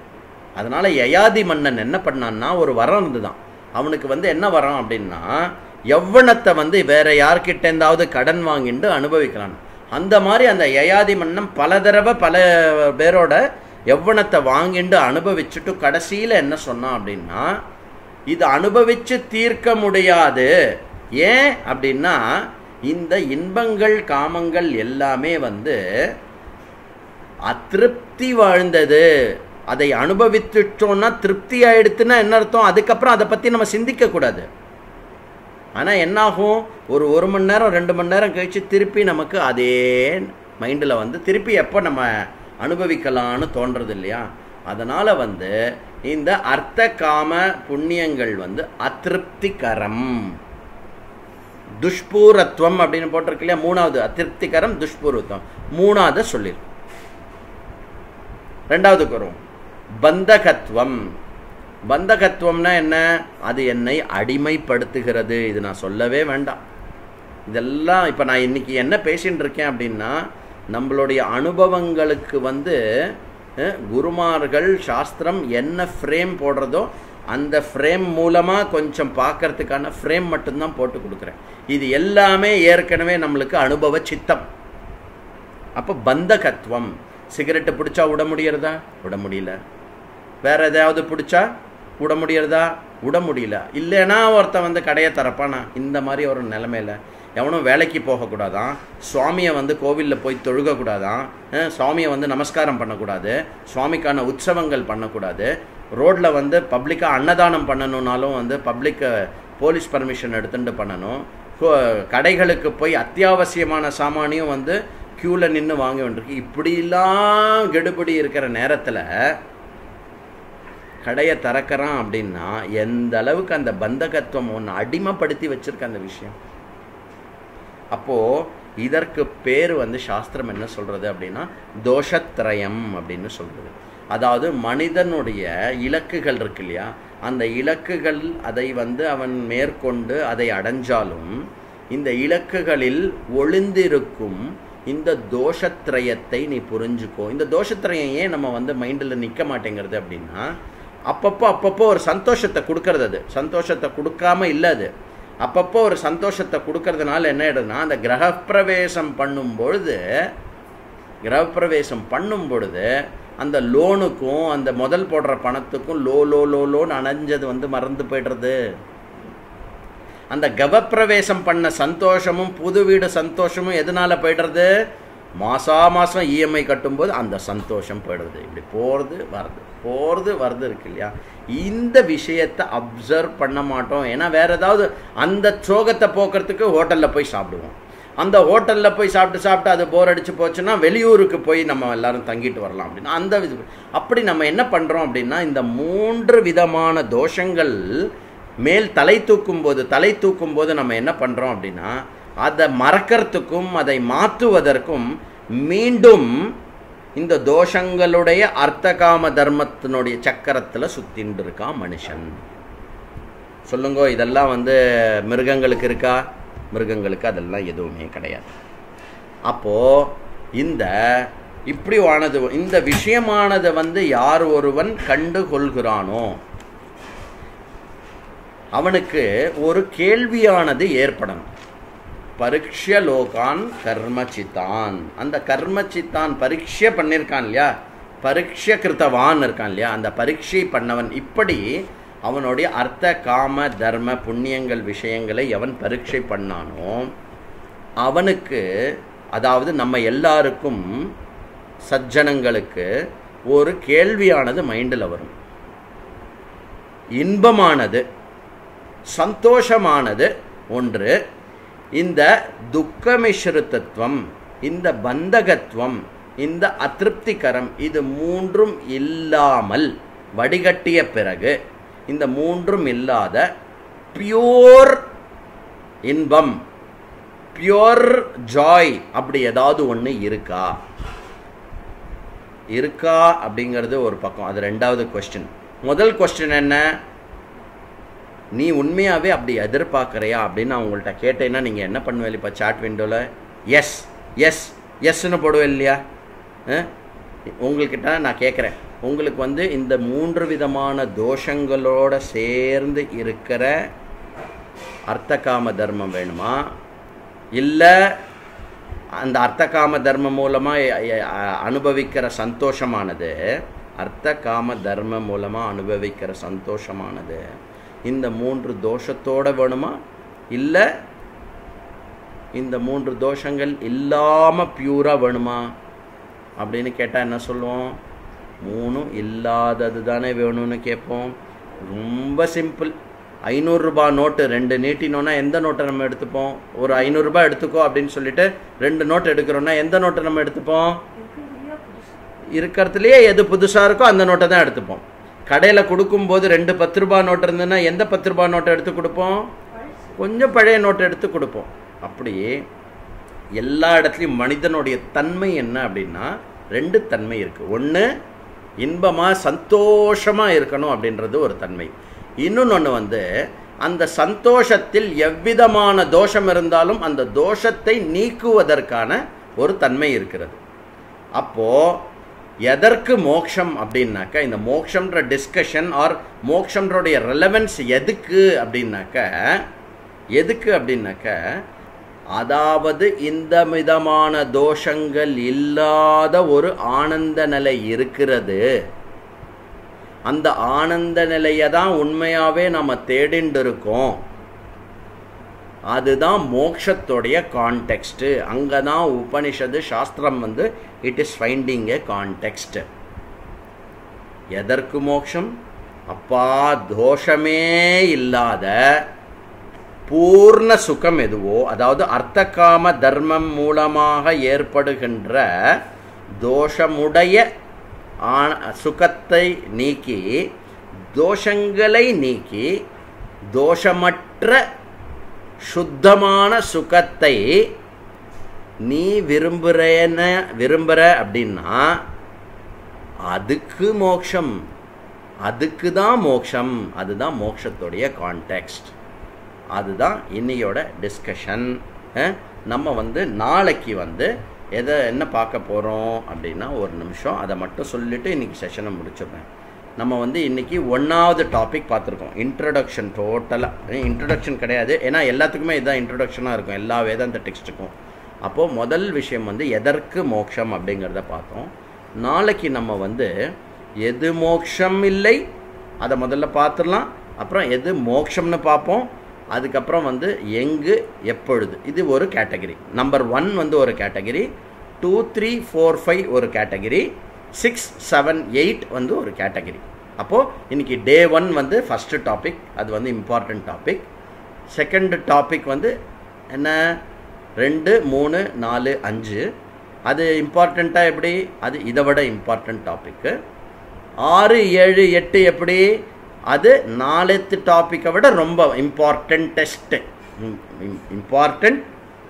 அதனால யயாதி மன்னன் என்ன பண்ணான்னா, ஒரு வரம் இருந்துதான் அவனுக்கு. என்ன வரம் அப்படின்னா, யவ்வனத்தை வேற யார்கிட்ட இருந்தாவது கடன் வாங்கிட்டு அனுபவிக்கலாம். அந்த மாதிரி அந்த யயாதி மன்னன் பல தடவை பல பேரோட யவ்வனத்தை வாங்கிட்டு அனுபவிச்சுட்டு கடைசியில் என்ன சொன்னான் அப்படின்னா, இது அனுபவிச்சு தீர்க்க முடியாது. ஏன் அப்படின்னா, இந்த இன்பங்கள் காமங்கள் எல்லாமே அதிருப்தி வாழ்ந்தது. அதை அனுபவித்துட்டோம்னா திருப்தி ஆயிடுத்துன்னா என்ன அர்த்தம், அதுக்கப்புறம் அதை பற்றி நம்ம சிந்திக்கக்கூடாது. ஆனால் என்னாகும், ஒரு மணி நேரம் 2 மணி நேரம் கழித்து திருப்பி நமக்கு அதே மைண்டில் திருப்பி எப்போ நம்ம அனுபவிக்கலான்னு தோன்றது இல்லையா. அதனால் இந்த அர்த்த காம புண்ணியங்கள் அதிருப்திகரம், துஷ்பூரத்துவம் அப்படின்னு போட்டிருக்கு இல்லையா. மூணாவது அதிருப்திகரம், துஷ்பூரத்துவம். மூணாவது சொல்லிடும். ரெண்டாவதுக்கு வரும் பந்தகத்துவம். பந்தகத்துவம்னா என்ன, அது என்னை அடிமைப்படுத்துகிறது. இது நான் சொல்லவே வேண்டாம். இதெல்லாம் இப்போ நான் இன்னைக்கு என்ன பேசிட்டு இருக்கேன் அப்படின்னா, நம்மளுடைய அனுபவங்களுக்கு குருமார்கள் சாஸ்திரம் என்ன ஃப்ரேம் போடுறதோ அந்த ஃப்ரேம் மூலமாக கொஞ்சம் பார்க்கறதுக்கான ஃப்ரேம் மட்டும்தான் போட்டு கொடுக்குறேன். இது எல்லாமே ஏற்கனவே நம்மளுக்கு அனுபவ சித்தம். அப்போ பந்தகத்துவம். சிகரெட்டு பிடிச்சா விட முடியறதா? விட முடியல. வேற எதாவது பிடிச்சா விட முடியறதா? விட முடியல. இல்லைன்னா ஒருத்தன் கடையை திறப்பானா? இந்த மாதிரி ஒரு நிலைமையில் எவனும் வேலைக்கு போகக்கூடாதான், சுவாமியை கோவிலில் போய் தொழுகக்கூடாதான், சுவாமியை நமஸ்காரம் பண்ணக்கூடாது, சுவாமிக்கான உற்சவங்கள் பண்ணக்கூடாது, ரோட்டில் பப்ளிக்காக அன்னதானம் பண்ணணுன்னாலும் பப்ளிக் போலீஸ் பர்மிஷன் எடுத்துட்டு பண்ணணும், கடைகளுக்கு போய் அத்தியாவசியமான சாமானியும் க்யூவில் நின்று வாங்க வேண்டியிருக்கு. இப்படிலாம் கெடுபடி இருக்கிற நேரத்தில் கடையை திறக்கிறான் அப்படின்னா எந்த அளவுக்கு அந்த பந்தகத்துவம் ஒன்று அடிமைப்படுத்தி வச்சிருக்க அந்த விஷயம். அப்போது இதற்கு பேர் சாஸ்திரம் என்ன சொல்கிறது அப்படின்னா, தோஷத்ரயம் அப்படின்னு சொல்கிறது. அதாவது மனிதனுடைய இலக்குகள் இருக்கு இல்லையா, அந்த இலக்குகள் அதை அவன் மேற்கொண்டு அதை அடைஞ்சாலும் இந்த இலக்குகளில் ஒளிந்திருக்கும் இந்த தோஷத்ரயத்தை நீ புரிஞ்சுக்கோ. இந்த தோஷத்ரயம் ஏன் நம்ம மைண்டில் நிற்க மாட்டேங்கிறது அப்படின்னா, அப்பப்போ ஒரு சந்தோஷத்தை கொடுக்கறது. அது சந்தோஷத்தை கொடுக்காம இல்லை. அது அப்பப்போ ஒரு சந்தோஷத்தை கொடுக்கறதுனால என்ன ஆயிடுதுன்னா, அந்த கிரகப்பிரவேசம் பண்ணும் பொழுது அந்த லோனுக்கும் அந்த முதல் போடுற பணத்துக்கும் லோன்னு அணைஞ்சது மறந்து போய்டுறது. அந்த கவப்பிரவேசம் பண்ண சந்தோஷமும் புது வீடு சந்தோஷமும் எதனால போய்டுறது, மாதம் இஎம்ஐ கட்டும்போது அந்த சந்தோஷம் போய்டுறது. இப்படி போகிறது வருது இருக்கு இல்லையா. இந்த விஷயத்தை அப்சர்வ் பண்ண மாட்டோம். ஏன்னா வேற ஏதாவது அந்த சோகத்தை போக்குறதுக்கு ஹோட்டலில் போய் சாப்பிடுவோம். அந்த ஹோட்டலில் போய் சாப்பிட்டு அது போர் அடிச்சு போச்சுன்னா வெளியூருக்கு போய் நம்ம எல்லாரும் தங்கிட்டு வரலாம் அப்படின்னா அந்த அப்படி நம்ம என்ன பண்ணுறோம் அப்படின்னா, இந்த 3 விதமான தோஷங்கள் மேல் தலை தூக்கும் போது நம்ம என்ன பண்ணுறோம் அப்படின்னா, அதை மறக்கிறதுக்கும் அதை மாற்றுவதற்கும் மீண்டும் இந்த தோஷங்களுடைய அர்த்தகாம தர்மத்தினுடைய சக்கரத்தில் சுத்தின்னு இருக்கான் மனுஷன். சொல்லுங்க, இதெல்லாம் மிருகங்களுக்கு இருக்கா? மிருகங்களுக்கு அதெல்லாம் எதுவுமே கிடையாது. அப்போது இந்த இப்படி ஆனது. இந்த விஷயமானது வந்து யார் ஒருவன் கண்டு கொள்கிறானோ அவனுக்கு ஒரு கேள்வியானது ஏற்படணும். பரீட்சை லோகான் கர்மச்சித்தான். அந்த கர்மச்சித்தான் பரீட்சை பண்ணியிருக்கான் இல்லையா, பரீட்சை கிருத்தவான் இருக்கான் இல்லையா, அந்த பரீட்சை பண்ணவன். இப்படி அவனுடைய அர்த்த காம தர்ம புண்ணியங்கள் விஷயங்களை எவன் பரீட்சை பண்ணானோ அவனுக்கு, அதாவது நம்ம எல்லாருக்கும் சஜ்ஜனங்களுக்கு ஒரு கேள்வியானது மைண்டில் வரும். இன்பமானது சந்தோஷமானது ஒன்று, இந்த துக்கமிஸ்ருதத்துவம், இந்த பந்தகத்துவம், இந்த அதிருப்திகரம், இது மூன்றும் இல்லாமல் வடிகட்டிய பிறகு இந்த மூன்றும் இல்லாத பியூர் இன்பம், பியூர் ஜாய் அப்படி ஏதாவது ஒன்று இருக்கா அப்படிங்கிறது ஒரு பக்கம். அது ரெண்டாவது கொஸ்டின். முதல் கொஸ்டின் என்ன, நீ உண்மையாகவே அப்படி எதிர்பார்க்குறியா அப்படின்னு நான் உங்கள்கிட்ட கேட்டேன்னா நீங்கள் என்ன பண்ணுவேன்? இப்போ சாட் விண்டோவில் எஸ் எஸ் எஸ்ன்னு போடுவேன் இல்லையா? உங்கள்கிட்ட நான் கேட்குறேன், உங்களுக்கு வந்து இந்த 3 விதமான தோஷங்களோடு சேர்ந்து இருக்கிற அர்த்தகாம தர்மம் வேணுமா, இல்லை அந்த அர்த்தகாம தர்மம் மூலமாக அனுபவிக்கிற சந்தோஷமானது, அர்த்தகாம தர்மம் மூலமாக அனுபவிக்கிற சந்தோஷமானது இந்த 3 தோஷத்தோடு வேணுமா, இல்லை இந்த 3 தோஷங்கள் இல்லாமல் பியூராக வேணுமா அப்படின்னு கேட்டால் என்ன சொல்லுவோம்? 3 இல்லாதது தானே வேணும்னு கேட்போம். ரொம்ப சிம்பிள். 500 ரூபாய் நோட்டு 2 நீட்டினோன்னா எந்த நோட்டை நம்ம எடுத்துப்போம்? ஒரு 500 ரூபாய் எடுத்துக்கோ அப்படின்னு சொல்லிட்டு 2 நோட்டு எடுக்கிறோன்னா எந்த நோட்டை நம்ம எடுத்துப்போம்? இருக்கிறதுலையே எது புதுசாக இருக்கோ அந்த நோட்டை தான் எடுத்துப்போம். கடையில் கொடுக்கும்போது 2 10 ரூபாய் நோட்டு இருந்ததுன்னா எந்த 10 ரூபாய் நோட்டை எடுத்து கொடுப்போம்? கொஞ்சம் பழைய நோட்டை எடுத்து கொடுப்போம். அப்படி எல்லா இடத்துலையும் மனிதனுடைய தன்மை என்ன அப்படின்னா 2 தன்மை இருக்குது. ஒன்று இன்பமாக சந்தோஷமாக இருக்கணும் அப்படின்றது ஒரு தன்மை. இன்னொன்று வந்து அந்த சந்தோஷத்தில் எவ்விதமான தோஷம் இருந்தாலும் அந்த தோஷத்தை நீக்குவதற்கான ஒரு தன்மை இருக்கிறது. அப்போது எதற்கு மோக்ஷம் அப்படின்னாக்கா, இந்த மோக்ஷம்ன்ற டிஸ்கஷன் ஆர் மோக்ஷம்ன்றோடைய ரெலவென்ஸ் எதுக்கு அப்படின்னாக்க அதாவது இந்த விதமான தோஷங்கள் இல்லாத ஒரு ஆனந்த நிலை இருக்கிறது. அந்த ஆனந்த நிலையை தான் உண்மையாகவே நம்ம தேடிண்டு இருக்கோம். அதுதான் மோக்ஷத்தோடைய கான்டெக்ஸ்ட்டு. அங்கே தான் உபனிஷத்து சாஸ்திரம் வந்து it is finding A context. எதற்கு மோக்ஷம்? அப்பா தோஷமே இல்லாத பூர்ண சுகம் எதுவோ, அதாவது அர்த்தகாம தர்மம் மூலமாக ஏற்படுகின்ற தோஷமுடைய சுகத்தை நீக்கி, தோஷங்களை நீக்கி, தோஷமற்ற சுத்தமான சுகத்தை நீ விரும்புகிற அப்படின்னா அதுக்கு மோக்ஷம், அதுக்கு தான் மோக்ஷம். அதுதான் மோக்ஷத்துடைய கான்டெக்ஸ்ட். அதுதான் இன்னையோட டிஸ்கஷன். நம்ம வந்து நாளைக்கு வந்து என்ன பார்க்க போகிறோம் அப்படின்னா, ஒரு நிமிஷம் அதை மட்டும் சொல்லிவிட்டு இன்றைக்கி செஷனை முடிச்சிடுறேன். நம்ம வந்து இன்றைக்கி 1வது டாபிக் பார்த்துருக்கோம், இன்ட்ரடக்ஷன். டோட்டலாக இன்ட்ரடக்ஷன் கிடையாது, ஏன்னா எல்லாத்துக்குமே இதுதான் இன்ட்ரடக்ஷனாக இருக்கும் எல்லா வேதாந்த டெக்ஸ்ட்டுக்கும். அப்போது முதல் விஷயம் வந்து எதற்கு மோட்சம் அப்படிங்கிறத பார்த்தோம். நாளைக்கு நம்ம வந்து எது மோட்சம் இல்லை அதை முதல்ல பார்த்துடலாம். அப்புறம் எது மோட்சம்னு பார்ப்போம். அதுக்கப்புறம் வந்து எங்கு எப்பொழுது, இது ஒரு கேட்டகரி. நம்பர் 1 வந்து ஒரு கேட்டகரி, 2 3 4 5 ஒரு கேட்டகரி, 6 7 8 வந்து ஒரு கேட்டகரி. அப்போது இன்றைக்கி டே 1 வந்து ஃபஸ்ட்டு டாபிக், அது வந்து இம்பார்ட்டண்ட் டாபிக். செகண்ட் டாபிக் வந்து என்ன, 2 3 4 5, அது இம்பார்ட்டண்ட்டாக எப்படி, அது இதை விட இம்பார்ட்டண்ட் டாப்பிக்கு. 6 7 8 எப்படி, அது 4th டாப்பிக்கை விட ரொம்ப importantest. Important,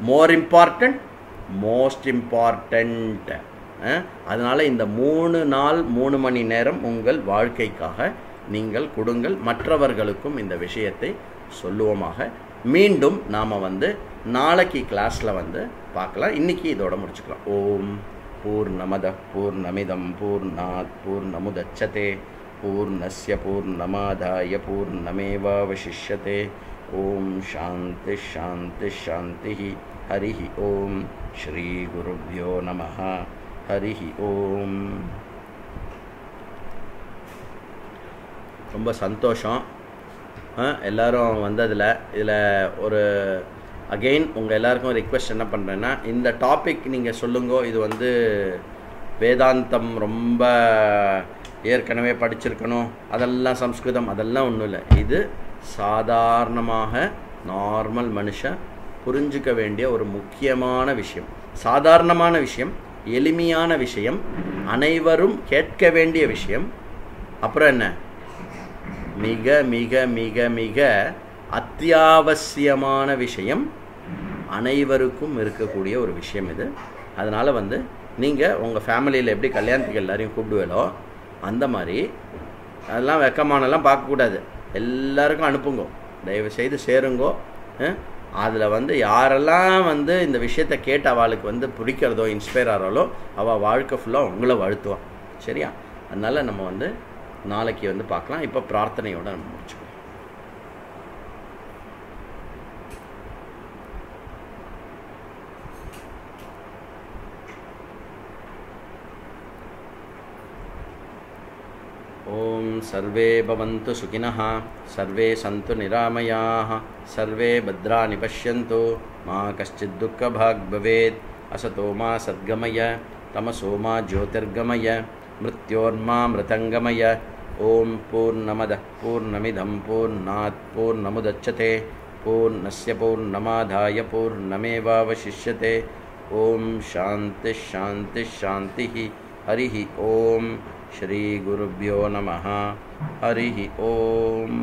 more important, most important. அதனால் இந்த 3 நாள் 3 மணி நேரம் உங்கள் வாழ்க்கைக்காக நீங்கள் கொடுங்கள். மற்றவர்களுக்கும் இந்த விஷயத்தை சொல்லுவோமாக. மீண்டும் நாம் வந்து நாளைக்கு கிளாஸில் வந்து பார்க்கலாம். இன்றைக்கி இதோட முடிச்சுக்கலாம். ஓம் पूर्णमदः पूर्णमिदं पूर्णात् पूर्णमुदच्यते पूर्णस्य पूर्णमादाय पूर्णमेवावशिष्यते ओम शांति शांति शांति हरि ओम श्री गुरुभ्यो नमः हरि ओम ரொம்ப சந்தோஷம் எல்லாரும் வந்ததில் இதில் ஒரு அகெயின் உங்கள் எல்லாருக்கும் ரிக்வெஸ்ட் என்ன பண்ணுறேன்னா இந்த டாபிக் நீங்கள் சொல்லுங்க இது வந்து வேதாந்தம் ரொம்ப ஏற்கனவே படிச்சிருக்கணும் அதெல்லாம் சம்ஸ்கிருதம் அதெல்லாம் ஒன்றும் இல்லை இது சாதாரணமாக நார்மல் மனுஷன் புரிஞ்சிக்க வேண்டிய ஒரு முக்கியமான விஷயம் சாதாரணமான விஷயம் எளிமையான விஷயம் அனைவரும் கேட்க வேண்டிய விஷயம் அப்புறம் என்ன மிக மிக மிக மிக அத்தியாவசியமான விஷயம் அனைவருக்கும் இருக்கக்கூடிய ஒரு விஷயம் இது அதனால் வந்து நீங்கள் உங்கள் ஃபேமிலியில் எப்படி கல்யாணத்துக்கு எல்லாரையும் கூப்பிடுவேலோ அந்த மாதிரி அதெல்லாம் வெக்கமானெல்லாம் பார்க்கக்கூடாது எல்லாருக்கும் அனுப்புங்கோ தயவுசெய்து சேருங்கோ அதில் வந்து யாரெல்லாம் வந்து இந்த விஷயத்தை கேட்டு அவளுக்கு வந்து பிடிக்கிறதோ இன்ஸ்பயர் ஆகிறாலோ அவள் வாழ்க்கை ஃபுல்லாக உங்களை வாழ்த்துவான் சரியா அதனால் நம்ம வந்து நாளைக்கு வந்து பார்க்கலாம் இப்போ பிரார்த்தனையோடு நம்ம முடிச்சுக்கோம் ओम सर्वे भवन्तु सुखिनः सर्वे सन्तु निरामयाः सर्वे भद्राणि पश्यन्तु मा कश्चित् दुःखभाग् भवेत् असतो मा सद्गमय तमसो मा ज्योतिर्गमय मृत्योर्मामृतङ्गमय ओम पूर्णमदः पूर्णमिदं पूर्णात् पूर्णमुदच्यते पूर्णस्य पूर्णमादाय पूर्णमेवावशिष्यते ओम शांति शांति शांति हरि ओम श्री गुरुभ्यो नमः हरि ओम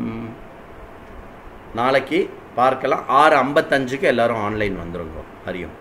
நாளைக்கு பார்க்கலாம் 6:55க்கு எல்லாரும் ஆன்லைன் வந்துருங்க ஹரி ஓம்